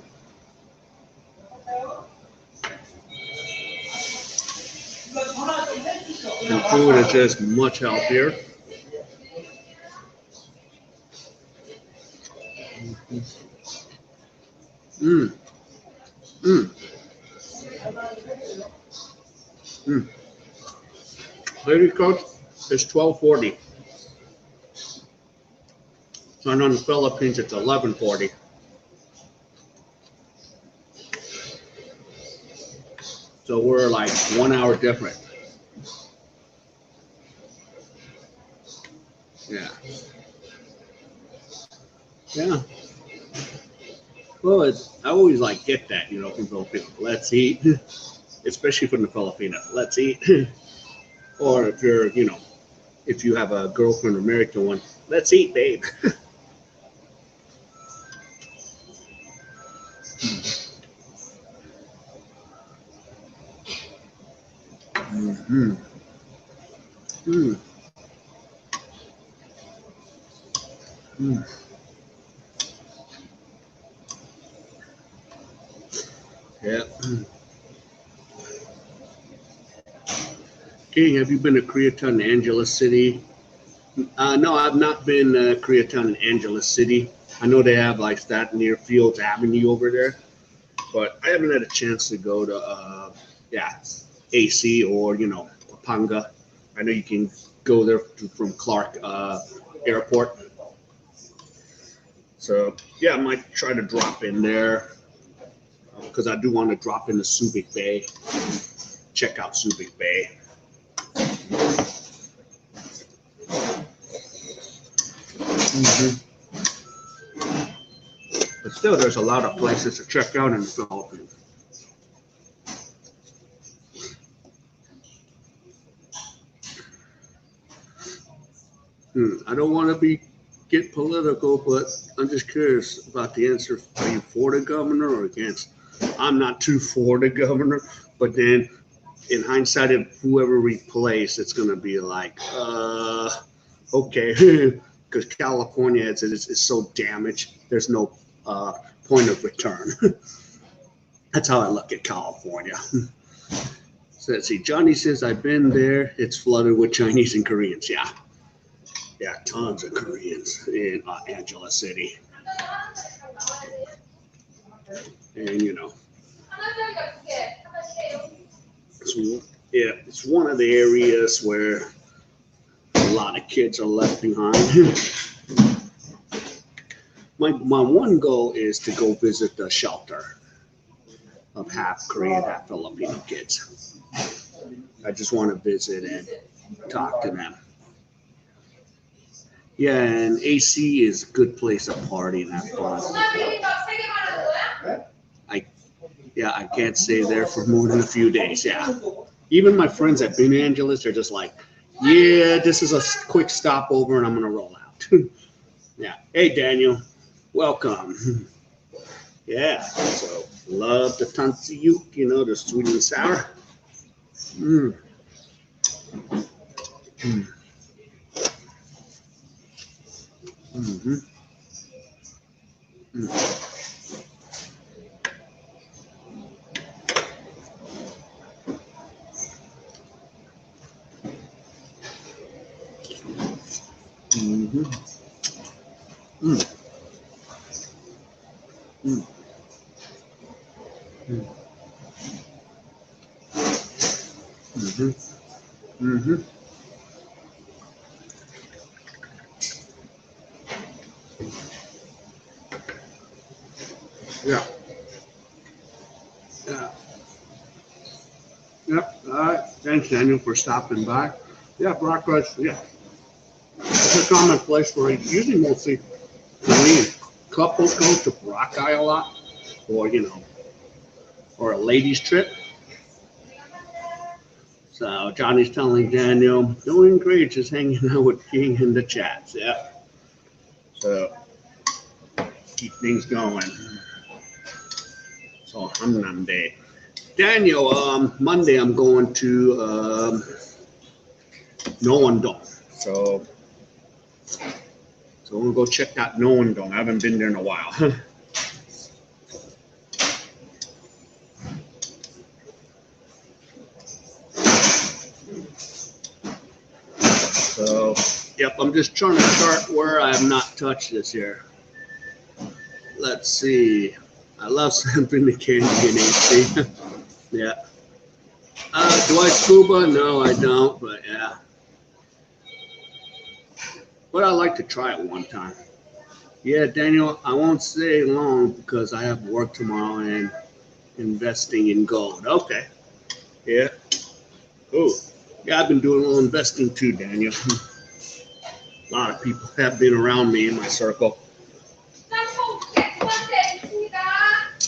And food is just much healthier. Mm. Mm. Mm. Lady coach, it's 12:40. So I know in the Philippines it's 11:40. So we're like 1 hour different. Yeah. Yeah. Well, I always like get that, from Filipinos. Let's eat, especially from the Filipinos. Let's eat. Or if you're, if you have a girlfriend, American one, let's eat, babe. Mm-hmm. Mm. Mm. Yeah. King, have you been to Koreatown, Angeles City? No, I've not been to Koreatown and Angeles City. I know they have like that near Fields Avenue over there, but I haven't had a chance to go to yeah, AC or, you know, Pampanga. I know you can go there from Clark Airport. So yeah, I might try to drop in there because I do want to drop into Subic Bay, check out Subic Bay. But still, there's a lot of places to check out in the Philippines. I don't want to get political, but I'm just curious about the answer. Are you for the governor or against? I'm not too for the governor, but then in hindsight, if whoever replaced, it's going to be like, okay, because California is so damaged. There's no point of return. That's how I look at California. So let's see. Johnny says, I've been there. It's flooded with Chinese and Koreans. Yeah. Yeah, tons of Koreans in Angela City. And, you know, yeah, it's one of the areas where a lot of kids are left behind. My one goal is to go visit the shelter of half Korean, half Filipino kids. I just want to visit and talk to them. Yeah, and AC is a good place to party and have fun. I can't stay there for more than a few days. Yeah. Even my friends at Los Angeles, they're just like, yeah, this is a quick stopover and I'm going to roll out. Yeah. Hey, Daniel. Welcome. Yeah. So, love the tansiyuk, you know, the sweet and sour. Mm. Mm. Mm-hmm. Mm. Mm-hmm. Mm. Mm. Mm. Mm-hmm. Mm-hmm. Yeah. Yeah. Yep. All right. Thanks, Daniel, for stopping by. Yeah, Brock Rice. Yeah. It's a common place where usually mostly Korean couples go to Boracay a lot, or, you know, or a ladies' trip. So Johnny's telling Daniel, doing great, just hanging out with King in the chats. Yeah. So keep things going. So Hannam Day. Daniel, Monday I'm going to Noandong. So we'll go check out Noandong. I haven't been there in a while. So, yep, I'm just trying to chart where I have not touched this year. Let's see. I love sampling the candy in AC. Yeah. Do I scuba? No, I don't, but yeah. But I'd like to try it one time. Yeah, Daniel, I won't stay long because I have work tomorrow and investing in gold. Okay. Yeah. Oh, yeah, I've been doing a little investing too, Daniel. A lot of people have been around me in my circle.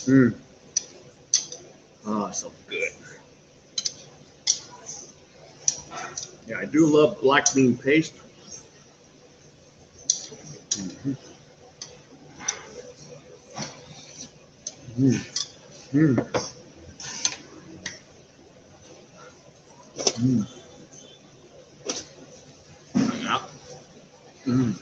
Mm. Oh, so good. Yeah, I do love black bean paste. Mm-hmm. Mm. Mm. Mm. Yeah. Mm.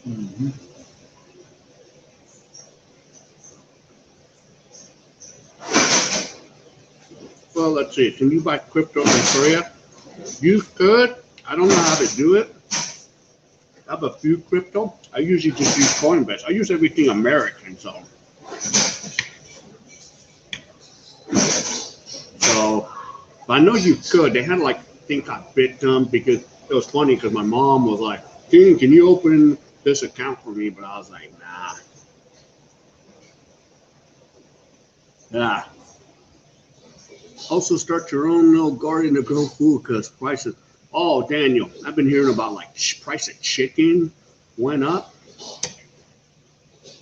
Mm-hmm. Well, let's see. Can you buy crypto in Korea? You could. I don't know how to do it. I have a few crypto. I usually just use Coinbase. I use everything American, so but I know you could. They had like, I think I bit them because it was funny because my mom was like, "King, can you open this account for me?" But I was like, nah. Yeah. Also start your own little garden to grow food because prices. Oh, Daniel, I've been hearing about like price of chicken went up.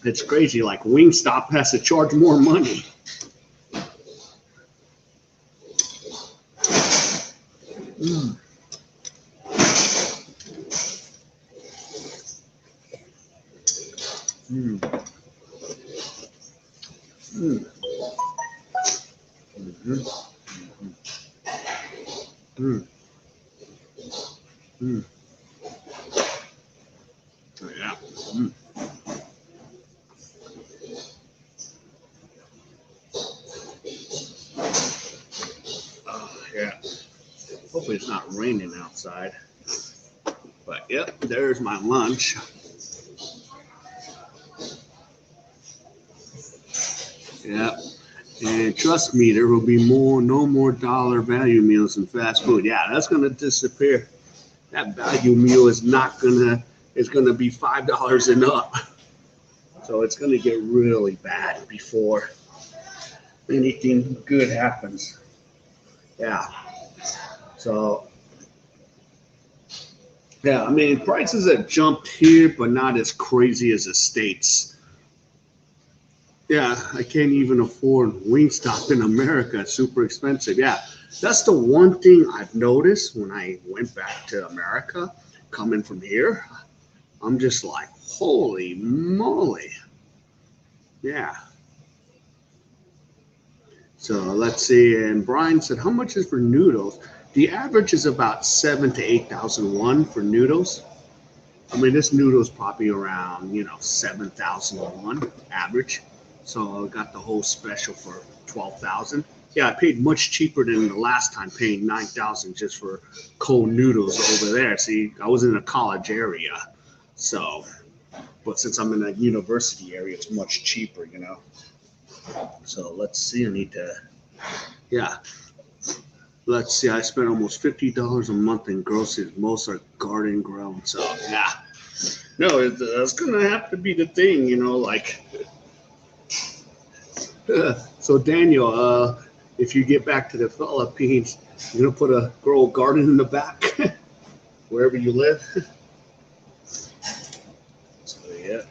It's crazy. Like Wingstop has to charge more money. Mm. Mm. Mm. Mm-hmm. Mm. Mm. Oh, yeah. Mm. Oh, yeah. Hopefully it's not raining outside. But yep, there's my lunch. Yep. And trust me, there will be no more dollar value meals in fast food. Yeah, that's gonna disappear. That value meal is not gonna. It's gonna be $5 and up. So it's gonna get really bad before anything good happens. Yeah. So yeah, I mean prices have jumped here, but not as crazy as the States. Yeah, I can't even afford Wingstop in America. It's super expensive. Yeah, that's the one thing I've noticed when I went back to America, coming from here. I'm just like, holy moly. Yeah. So let's see. And Brian said, how much is for noodles? The average is about 7 to 8,001 for noodles. I mean, this noodle is probably around, 7,001 average. So I got the whole special for 12,000. Yeah, I paid much cheaper than the last time, paying 9,000 just for cold noodles over there. See, I was in a college area, so but since I'm in a university area, it's much cheaper. So let's see. I need to, yeah. Let's see. I spent almost $50 a month in groceries. Most are garden grown. So yeah. No, that's gonna have to be the thing, like. So Daniel, if you get back to the Philippines, you're gonna grow a garden in the back, wherever you live. So yeah.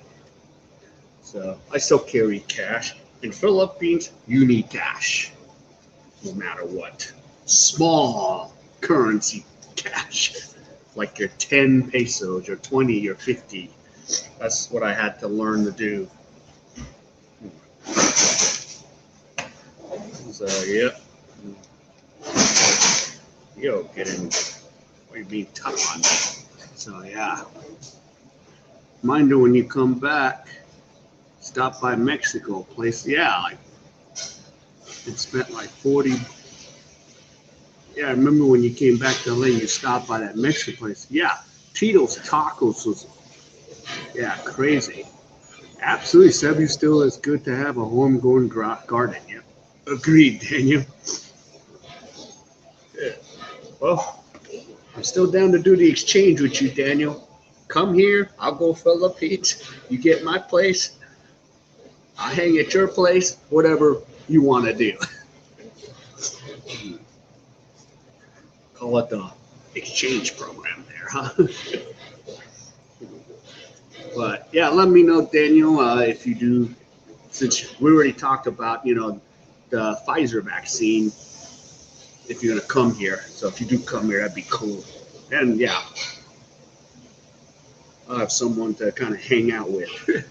So I still carry cash. In Philippines, you need cash, no matter what. Small currency cash, like your 10 pesos, your 20, your 50. That's what I had to learn to do. So yeah. Yo, getting, you're being tough on me. So yeah. Mind you, when you come back, stop by Mexico place. Yeah, like it spent like 40. Yeah, I remember when you came back to LA, you stopped by that Mexican place. Yeah, Tito's Tacos was, yeah, crazy. Absolutely, Sebi, still is good to have a homegrown garden. Yeah, agreed, Daniel. Yeah. Well, I'm still down to do the exchange with you, Daniel. Come here, I'll go Philippines. You get my place, I'll hang at your place, whatever you want to do. Call it the exchange program there, huh? But yeah, let me know, Daniel, if you do, since we already talked about, the Pfizer vaccine, if you're going to come here. So if you do come here, that'd be cool. And yeah, I'll have someone to kind of hang out with.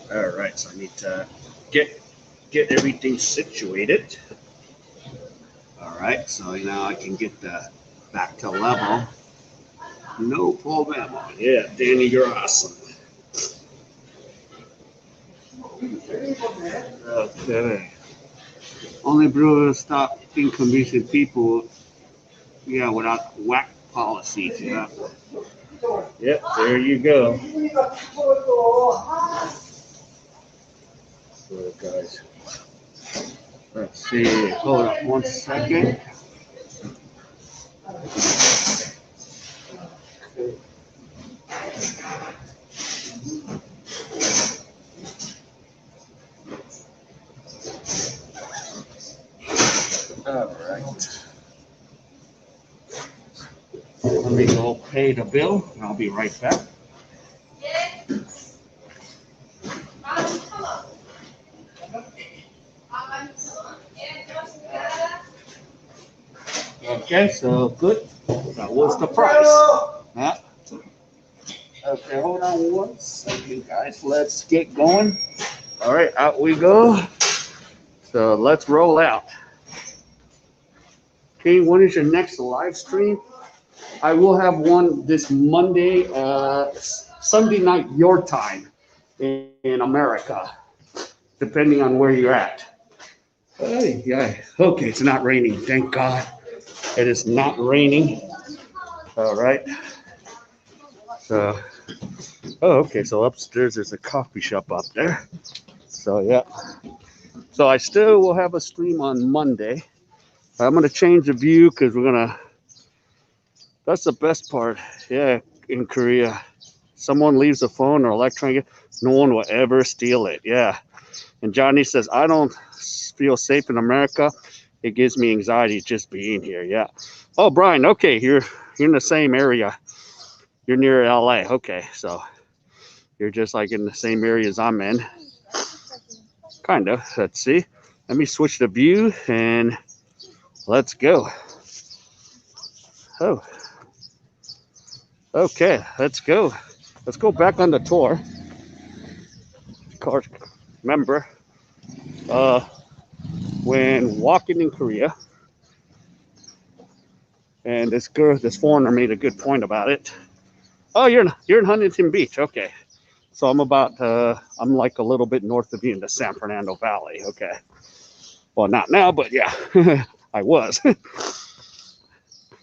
All right, so I need to get everything situated. All right, so now I can get back to level. No problem. Yeah, Danny, you're awesome. Okay. Only brewer stop inconveniencing people. Yeah, without whack policies. Yeah. Yep, there you go. So guys, let's see. Hold on 1 second. All right. Let me go pay the bill, and I'll be right back. Okay, so good. That was the price. Huh? Okay, hold on 1 second, guys. Let's get going. All right, out we go. So let's roll out. Okay, when is your next live stream? I will have one this Monday, Sunday night, your time in America, depending on where you're at. Hey, yeah. Okay, it's not raining. Thank God. It is not raining. All right. So, oh, okay. So upstairs there's a coffee shop up there. So yeah. So I still will have a stream on Monday. I'm gonna change the view because we're gonna. That's the best part. Yeah, in Korea, someone leaves a phone or electronic, no one will ever steal it. Yeah. And Johnny says, I don't feel safe in America. It gives me anxiety just being here. Yeah. Oh, Brian. Okay, you're in the same area. You're near LA. Okay, so you're just like in the same area as I'm in. Kind of. Let's see. Let me switch the view and let's go. Oh. Okay, let's go. Let's go back on the tour. Of course, remember, when walking in Korea, and this foreigner made a good point about it. Oh, you're in Huntington Beach. Okay, so I'm like a little bit north of you in the San Fernando Valley. Okay, well not now, but yeah, I was.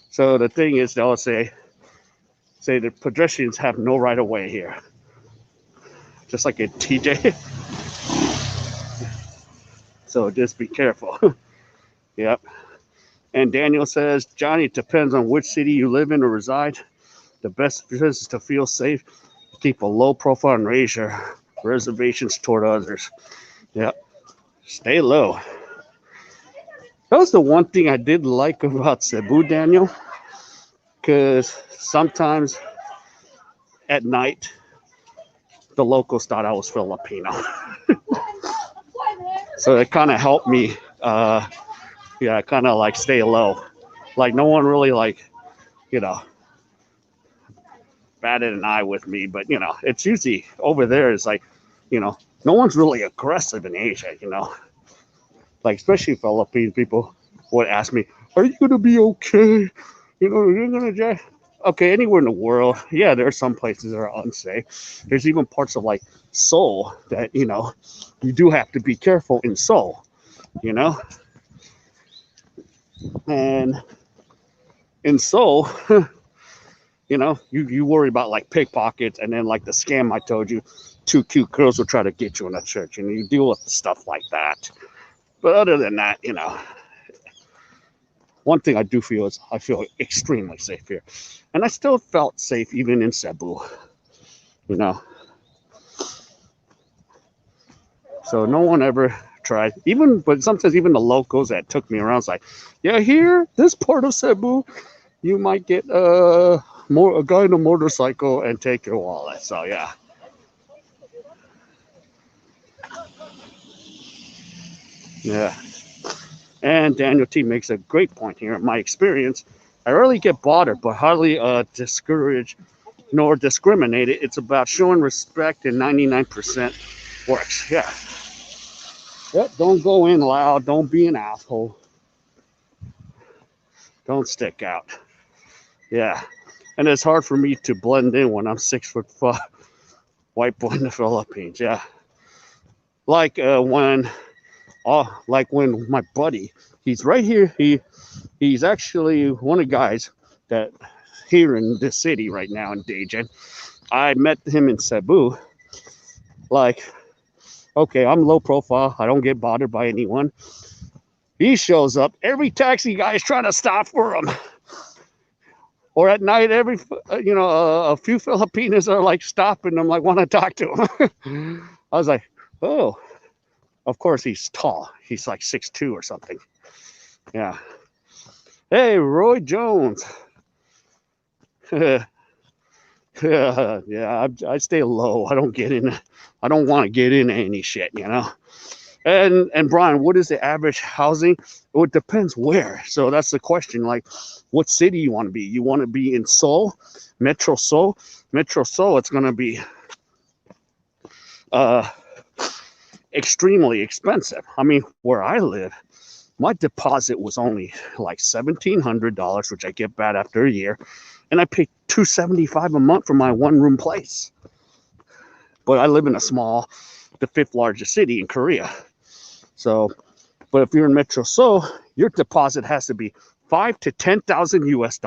So the thing is, they'll say the pedestrians have no right of way here, just like in TJ. So just be careful. Yep. And Daniel says, Johnny, it depends on which city you live in or reside. The best is to feel safe, keep a low profile, and raise your reservations toward others. Yep. Stay low. That was the one thing I did like about Cebu, Daniel, because sometimes at night, the locals thought I was Filipino. So it kind of helped me, kind of like stay low. Like no one really batted an eye with me, but it's usually over there is like, no one's really aggressive in Asia, like especially Philippine people would ask me, "Are you gonna be okay? You're gonna die." Okay, anywhere in the world, yeah, there are some places that are unsafe. There's even parts of like Seoul that you do have to be careful in Seoul, and in Seoul. You worry about like pickpockets and then like the scam I told you, two cute girls will try to get you in a church and you deal with stuff like that. But other than that, one thing I do feel is I feel extremely safe here. And I still felt safe even in Cebu, So no one ever tried, but sometimes even the locals that took me around was like, yeah, here, this part of Cebu, you might get a guy on a motorcycle and take your wallet. So yeah. Yeah. And Daniel T makes a great point here. In my experience, I rarely get bothered, but hardly discouraged nor discriminated. It's about showing respect, and 99% works. Yeah. Yep. Don't go in loud. Don't be an asshole. Don't stick out. Yeah. And it's hard for me to blend in when I'm 6'5" white boy in the Philippines. Yeah. Like when my buddy, he's right here. He's actually one of the guys that here in this city right now in Daejeon. I met him in Cebu. Like, okay, I'm low profile. I don't get bothered by anyone. He shows up. Every taxi guy is trying to stop for him. Or at night, a few Filipinos are like stopping him, like want to talk to him. I was like, oh, of course he's tall. He's like 6'2" or something. Yeah. Hey, Roy Jones. Yeah, I stay low. I don't get in. I don't want to get into any shit, you know. And Brian, what is the average housing? Well, it depends where. So that's the question. Like, what city you want to be? You want to be in Seoul, Metro Seoul. Metro Seoul, it's going to be extremely expensive. I mean, where I live, my deposit was only like $1,700, which I get back after a year, and I pay $275 a month for my one-room place. But I live in the fifth largest city in Korea. So, but if you're in Metro Seoul, your deposit has to be $5,000 to $10,000 US,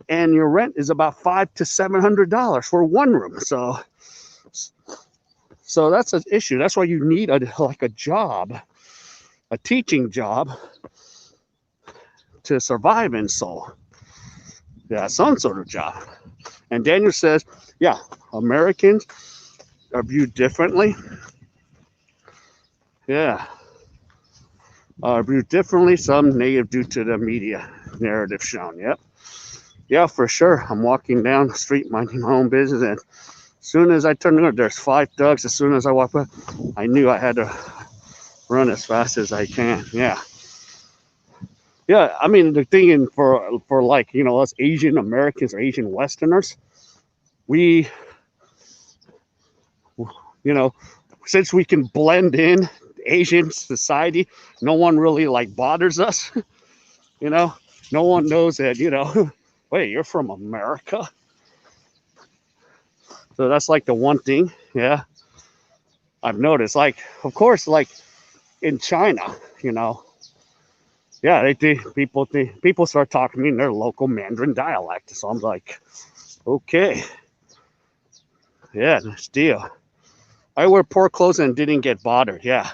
and your rent is about $500 to $700 for one room. So that's an issue. That's why you need a job, a teaching job, to survive in Seoul. Yeah, some sort of job. And Daniel says, yeah, Americans are viewed differently. Yeah. Are viewed differently, some negative due to the media narrative shown. Yep. Yeah, for sure. I'm walking down the street minding my own business, and as soon as I turn around, there's 5 thugs. As soon as I walk by, I knew I had to run as fast as I can. Yeah. Yeah, I mean, the thing for like, you know, us Asian Americans or Asian Westerners, we, you know, since we can blend in Asian society, no one really like bothers us. You know, no one knows that, you know, wait, you're from America. So that's like the one thing. Yeah, I've noticed. Like, of course, like in China, you know, yeah, people start talking to me in their local Mandarin dialect. So I'm like, okay, yeah, nice deal. I wear poor clothes and didn't get bothered. Yeah.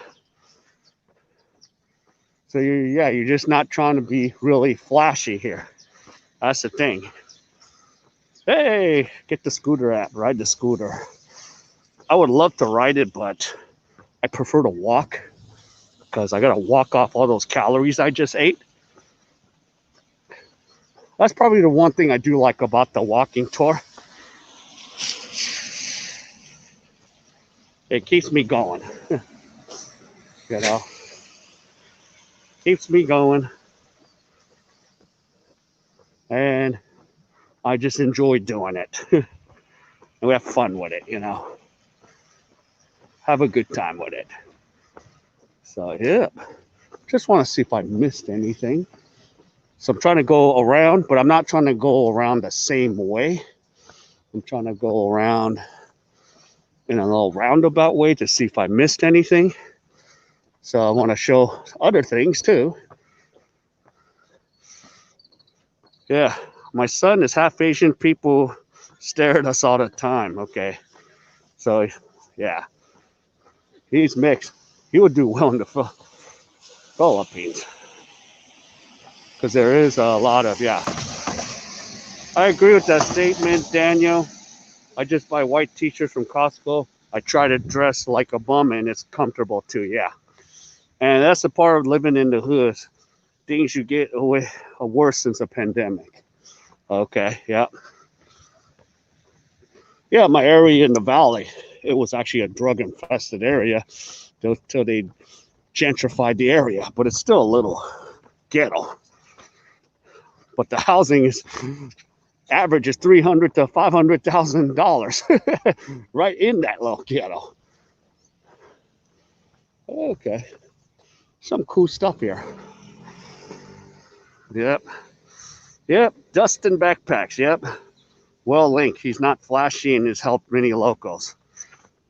So you're just not trying to be really flashy here. That's the thing. Hey, get the scooter app, ride the scooter. I would love to ride it, but I prefer to walk because I gotta walk off all those calories I just ate. That's probably the one thing I do like about the walking tour. It keeps me going. You know, keeps me going. And I just enjoy doing it. And we have fun with it, you know. Have a good time with it. So, yeah. Just want to see if I missed anything. So I'm trying to go around, but I'm not trying to go around the same way. I'm trying to go around in a little roundabout way to see if I missed anything. So I want to show other things too. Yeah, my son is half Asian. People stare at us all the time. Okay, so yeah, he's mixed. He would do well in the Philippines because there is a lot of, yeah. I agree with that statement, Daniel. I just buy white t-shirts from Costco. I try to dress like a bum, and it's comfortable too. Yeah, and that's the part of living in the hood. Things you get away worse since a pandemic. Okay, yeah. Yeah, my area in the valley, it was actually a drug-infested area till they gentrified the area, but it's still a little ghetto. But the housing is average is $300,000 to $500,000 right in that little ghetto. Okay, some cool stuff here. Yep, Dustin backpacks. Yep, well linked. He's not flashy and has helped many locals.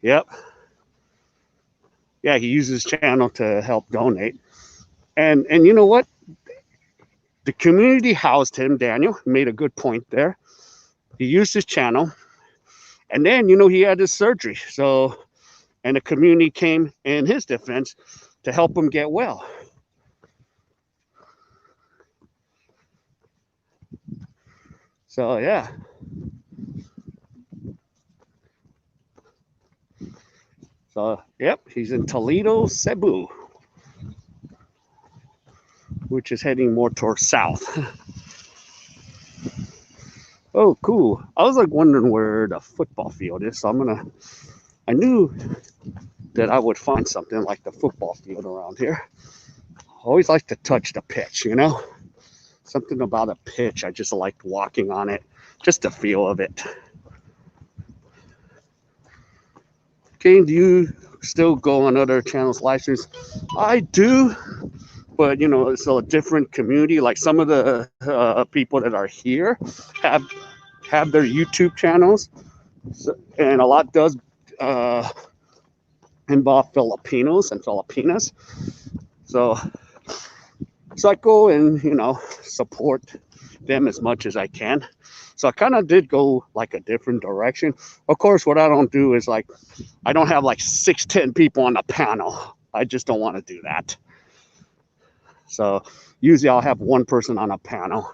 Yep. Yeah, he uses his channel to help donate. And you know what? The community housed him, Daniel made a good point there. he used his channel, and then he had his surgery. So, and the community came in his defense to help him get well. So yeah. So yep, he's in Toledo, Cebu, which is heading more towards south. Oh, cool. I was like wondering where the football field is, so I knew that I would find something like the football field around here. I always like to touch the pitch, Something about a pitch, I just liked walking on it, just the feel of it. Kane, do you still go on other channels, live streams? I do, but it's a different community. Like some of the people that are here have their YouTube channels, and a lot does involve Filipinos and Filipinas. So I go and support them as much as I can. So I kind of did go like a different direction. Of course, what I don't do is like I don't have like 6-10 people on the panel. I just don't want to do that. So usually I'll have one person on a panel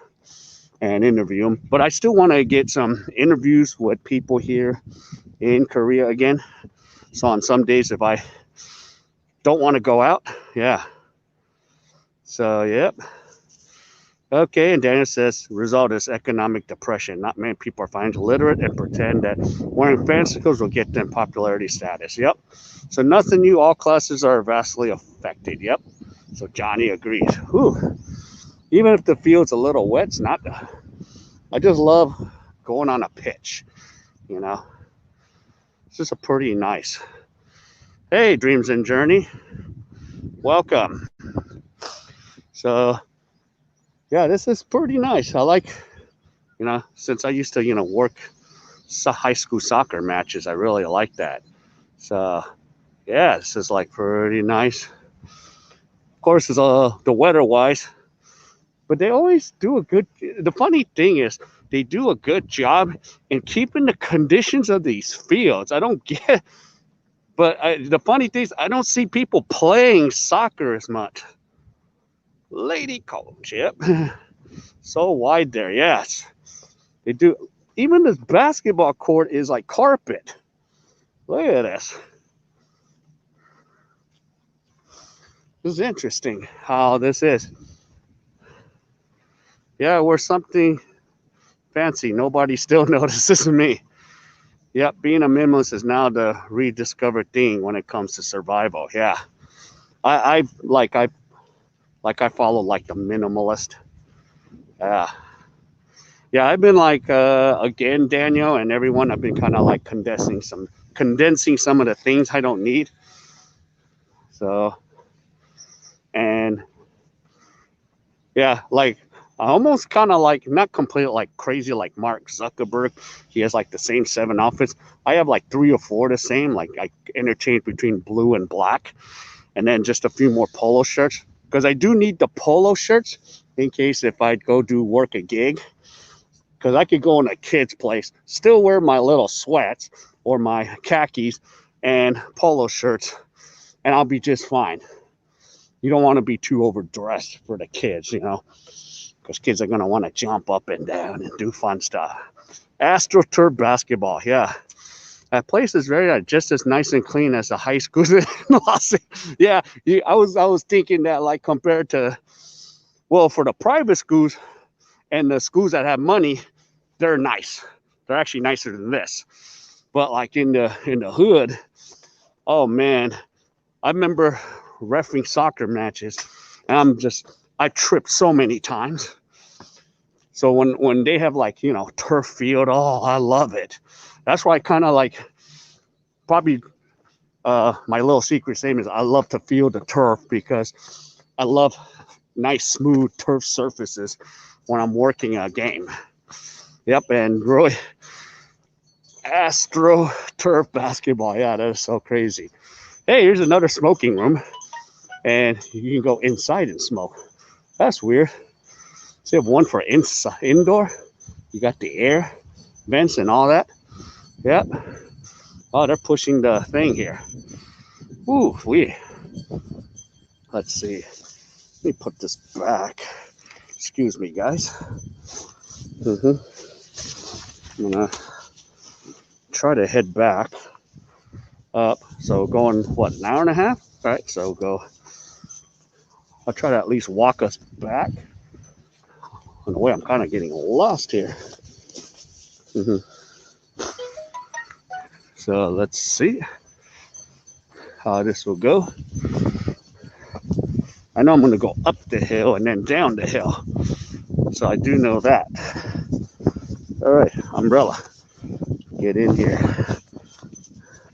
and interview them. But I still want to get some interviews with people here in Korea again. So on some days, if I don't want to go out, yeah. So, yep. Okay, and Daniel says, result is economic depression. Not many people are financially literate and pretend that wearing fancy clothes will get them popularity status. Yep. So nothing new. All classes are vastly affected. Yep. So Johnny agrees. Whew. Even if the field's a little wet, it's not. I just love going on a pitch, It's just a pretty nice. Hey, Dreams and Journey. Welcome. So, yeah, this is pretty nice. I like, since I used to, work high school soccer matches, I really like that. So, yeah, this is like pretty nice. Of course, it's the weather-wise, but they always do a good. The funny thing is, they do a good job in keeping the conditions of these fields. I don't get, but the funny thing is, I don't see people playing soccer as much. Lady coach, yep. So wide there, yes. They do. Even this basketball court is like carpet. Look at this. This is interesting how this is. Yeah, we're something fancy. Nobody still notices me. Yep, being a minimalist is now the rediscovered thing when it comes to survival. Yeah, I follow like the minimalist. Yeah. Yeah, I've been like again, Daniel and everyone. I've been kind of like condensing some of the things I don't need. So, and yeah, like I almost kind of like not completely like crazy like Mark Zuckerberg. He has like the same 7 outfits. I have like 3 or 4 the same. Like I interchange between blue and black, and then just a few more polo shirts because I do need the polo shirts in case if I go do work a gig. Because I could go in a kid's place, still wear my little sweats or my khakis and polo shirts, and I'll be just fine. You don't want to be too overdressed for the kids, because kids are going to want to jump up and down and do fun stuff. AstroTurf basketball, yeah. That place is very just as nice and clean as the high schools in Los Angeles. Yeah, I was thinking that like compared to, well, for the private schools and the schools that have money, they're nice. They're actually nicer than this. But like in the hood, oh man, I remember reffing soccer matches, and I tripped so many times. So when they have like turf field, oh, I love it. That's why I kind of like probably my little secret statement is I love to feel the turf because I love nice smooth turf surfaces when I'm working a game. Yep, and really AstroTurf basketball. Yeah, that is so crazy. Hey, here's another smoking room, and you can go inside and smoke. That's weird. So you have one for inside, indoor. You got the air. vents and all that. Yep. Oh, they're pushing the thing here. Ooh, let's see. Let me put this back. Excuse me, guys. I'm gonna try to head back up. So going, what, an hour and a half? All right, so I'll try to at least walk us back. In a way, I'm kind of getting lost here. So let's see how this will go. I know I'm going to go up the hill and then down the hill. So I do know that. All right, umbrella. Get in here.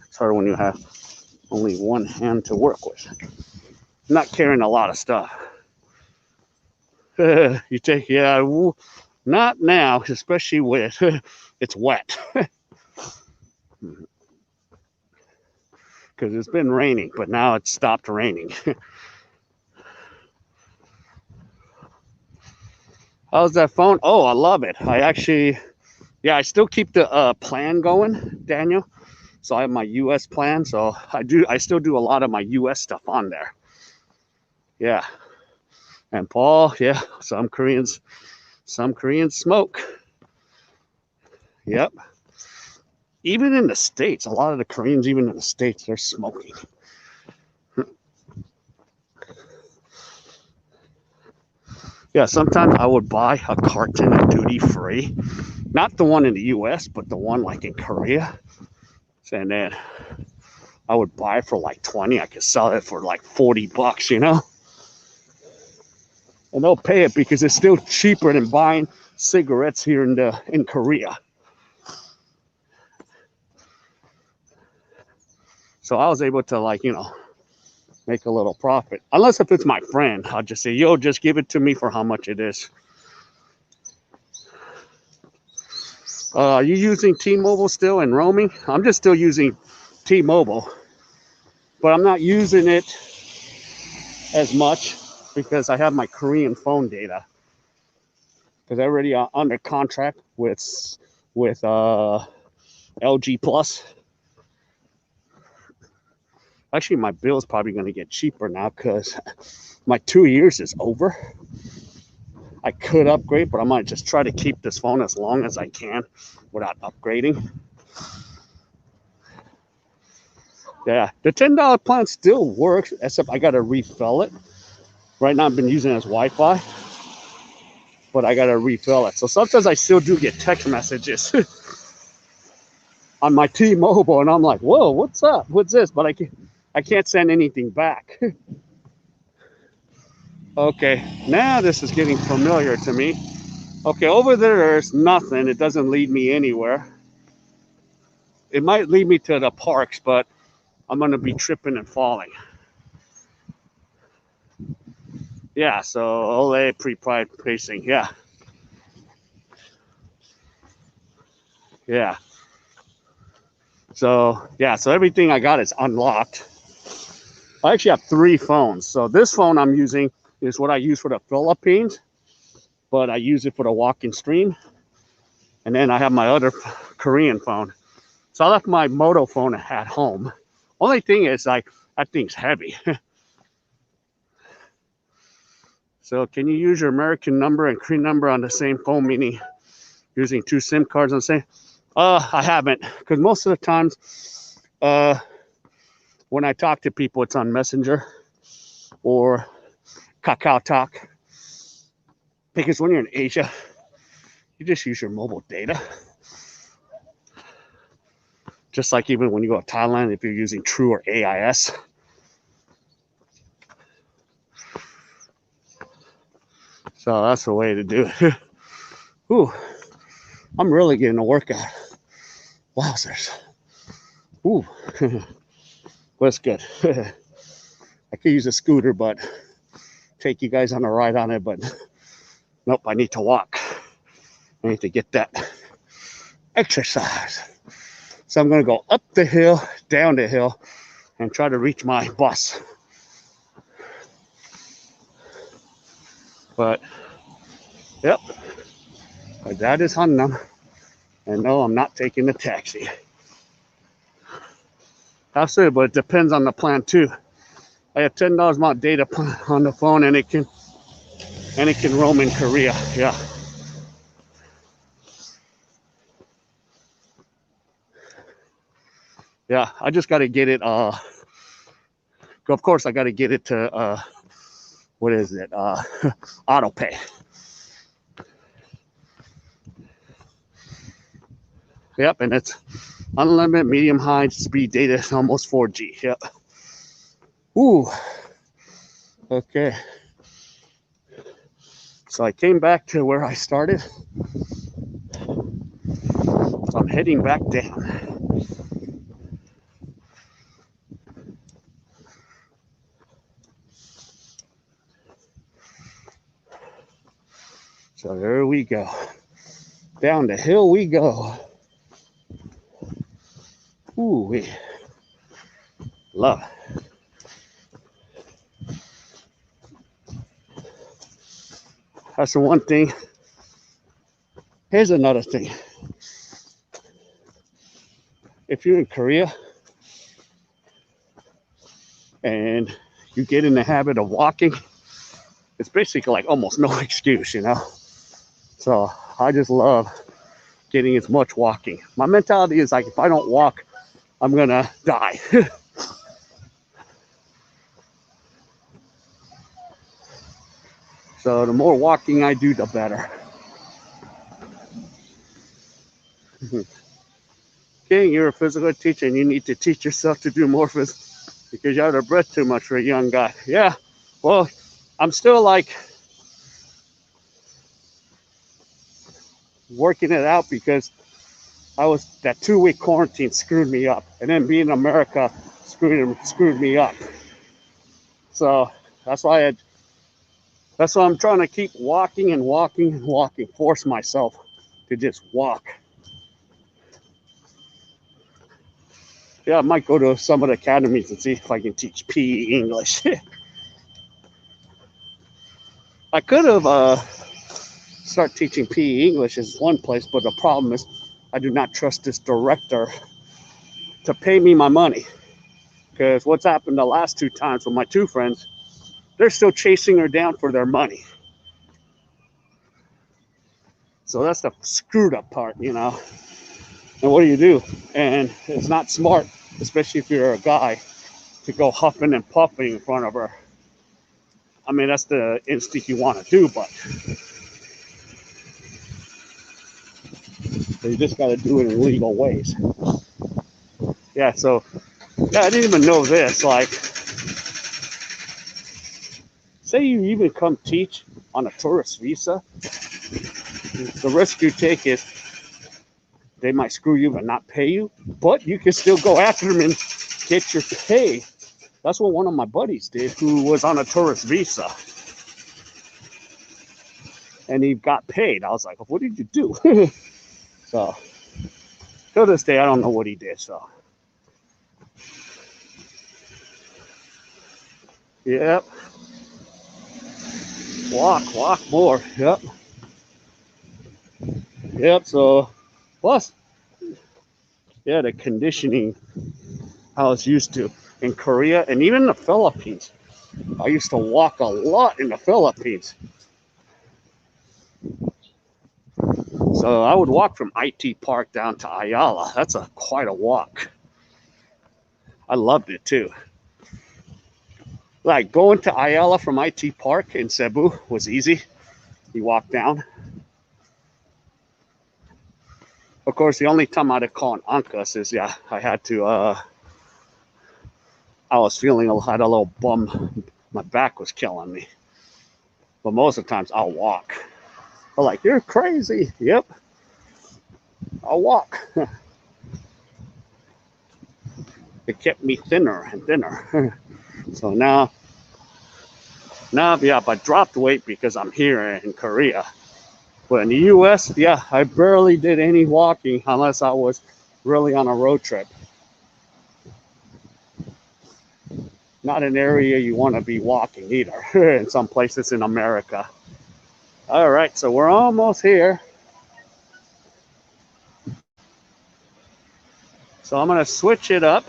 It's hard when you have only one hand to work with. I'm not carrying a lot of stuff. You take, yeah, not now, especially with it's wet. Because it's been raining, but now it's stopped raining. How's that phone? Oh, I love it. I still keep the plan going, Daniel. So I have my US plan. So I still do a lot of my US stuff on there. Yeah. And Paul, yeah, some Koreans smoke. Yep. Even in the States, a lot of the Koreans, even in the States, they're smoking. Yeah, sometimes I would buy a carton of duty free. Not the one in the US, but the one like in Korea. And then I would buy it for like 20. I could sell it for like $40, you know? And they'll pay it because it's still cheaper than buying cigarettes here in Korea. So I was able to, like, make a little profit. Unless if it's my friend, I'll just say, yo, just give it to me for how much it is. Are you using T-Mobile still and roaming? I'm just still using T-Mobile, but I'm not using it as much because I have my Korean phone data. Because I already under contract with LG Plus. Actually, my bill is probably going to get cheaper now because my 2 years is over. I could upgrade, but I might just try to keep this phone as long as I can without upgrading. Yeah, the $10 plan still works, except I got to refill it. Right now, I've been using it as Wi-Fi, but I got to refill it. So sometimes I still do get text messages on my T-Mobile, and I'm like, whoa, what's up? What's this? But I can't send anything back. Okay, now this is getting familiar to me. Okay, over there's nothing. It doesn't lead me anywhere. It might lead me to the parks, but I'm going to be tripping and falling. Yeah, so Olay pre-pride pacing. Yeah. Yeah. So, yeah, so everything I got is unlocked. I actually have 3 phones. So this phone I'm using is what I use for the Philippines, but I use it for the walking stream. And then I have my other Korean phone. So I left my Moto phone at home. Only thing is, like, that thing's heavy. So can you use your American number and Korean number on the same phone, meaning using 2 SIM cards on the same? I haven't, because most of the times when I talk to people, it's on Messenger or Kakao Talk. Because when you're in Asia, you just use your mobile data. Just like even when you go to Thailand, if you're using True or AIS. So that's the way to do it. Ooh, I'm really getting a workout. Wowzers. Ooh, that's good. I could use a scooter, but take you guys on a ride on it, but nope, I need to walk. I need to get that exercise. So I'm going to go up the hill, down the hill, and try to reach my bus. But, yep, my dad is Hannam. And no, I'm not taking the taxi. That's it, but it depends on the plan too. I have $10 more data plan on the phone, and it can roam in Korea. Yeah. Yeah, I just got to get it. Of course, I got to get it to what is it? Auto pay. Yep, and it's unlimited medium high speed data, almost 4G. Yep. Ooh. Okay. So I came back to where I started. So I'm heading back down. So there we go. Down the hill we go. Ooh, we love it. That's the one thing. Here's another thing. If you're in Korea and you get in the habit of walking, it's basically like almost no excuse, you know? So I just love getting as much walking. My mentality is like, if I don't walk, I'm gonna die. So the more walking I do, the better. Okay, you're a physical teacher and you need to teach yourself to do more physical because you're out of breath too much for a young guy. Yeah, well, I'm still like working it out because that 2-week quarantine screwed me up, and then being in America screwed me up. So that's why I'm trying to keep walking and walking and walking, force myself to just walk. Yeah, I might go to some of the academies and see if I can teach P.E. English. I could have start teaching P.E. English is one place, but the problem is I do not trust this director to pay me my money. Because what's happened the last 2 times with my 2 friends, they're still chasing her down for their money. So that's the screwed up part, you know. And what do you do? And it's not smart, especially if you're a guy, to go huffing and puffing in front of her. I mean, that's the instinct you want to do, but you just got to do it in legal ways. Yeah, so, yeah, I didn't even know this. Like, say you even come teach on a tourist visa, the risk you take is they might screw you and not pay you, but you can still go after them and get your pay. That's what one of my buddies did who was on a tourist visa. And he got paid. I was like, what did you do? So, to this day, I don't know what he did. So, yep. Walk more. Yep. Yep. So, plus, yeah, the conditioning I was used to in Korea and even the Philippines. I used to walk a lot in the Philippines. So I would walk from IT Park down to Ayala. That's quite a walk. I loved it too. Like going to Ayala from IT Park in Cebu was easy. You walk down. Of course, the only time I'd call an Ankas is, yeah, I had to, I was feeling, I had a little bum. My back was killing me. But most of the times I'll walk. They're like, you're crazy. Yep. I'll walk. It kept me thinner and thinner. So now, yeah, I dropped weight because I'm here in Korea. But in the US, yeah, I barely did any walking unless I was really on a road trip. Not an area you want to be walking either, in some places in America. All right, so we're almost here. So I'm gonna switch it up.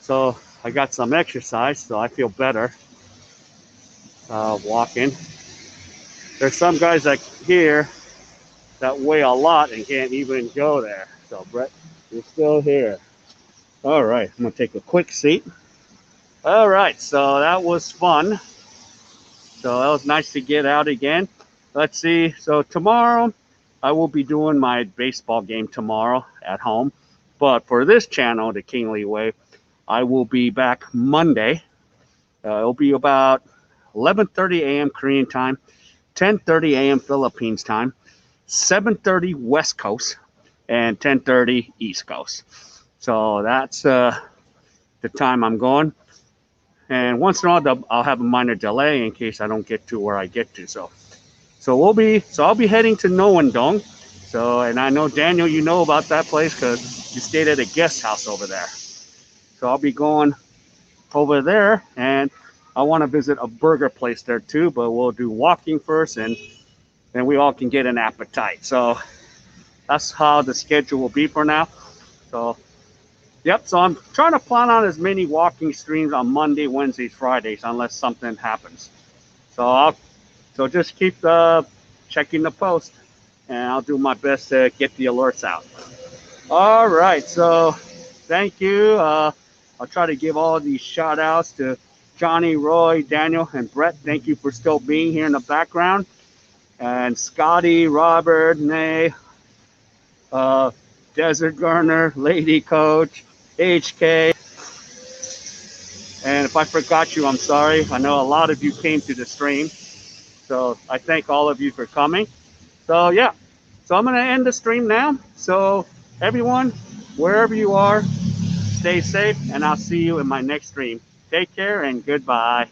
So I got some exercise, so I feel better walking. There's some guys like here that weigh a lot and can't even go there. So Brett, you're still here. All right, I'm gonna take a quick seat. All right, so that was fun. So that was nice to get out again. Let's see. So tomorrow, I will be doing my baseball game tomorrow at home. But for this channel, the Kingly Way, I will be back Monday. It'll be about 11:30 a.m. Korean time, 10:30 a.m. Philippines time, 7:30 West Coast, and 10:30 East Coast. So that's the time I'm going. And once in a while, I'll have a minor delay in case I don't get to where I get to. So I'll be heading to Nowendong. So, and I know Daniel, you know about that place because you stayed at a guest house over there. So I'll be going over there, and I want to visit a burger place there too. But we'll do walking first, and then we all can get an appetite. So that's how the schedule will be for now. So yep, so I'm trying to plan on as many walking streams on Monday, Wednesdays, Fridays, unless something happens. So just keep checking the post, and I'll do my best to get the alerts out. All right, so thank you. I'll try to give all these shout outs to Johnny, Roy, Daniel, and Brett. Thank you for still being here in the background. And Scotty, Robert, Nay, Desert Garner, Lady Coach, HK. And if I forgot you, I'm sorry. I know a lot of you came to the stream. So I thank all of you for coming. So yeah, so I'm gonna end the stream now. So everyone, wherever you are, stay safe, and I'll see you in my next stream. Take care and goodbye.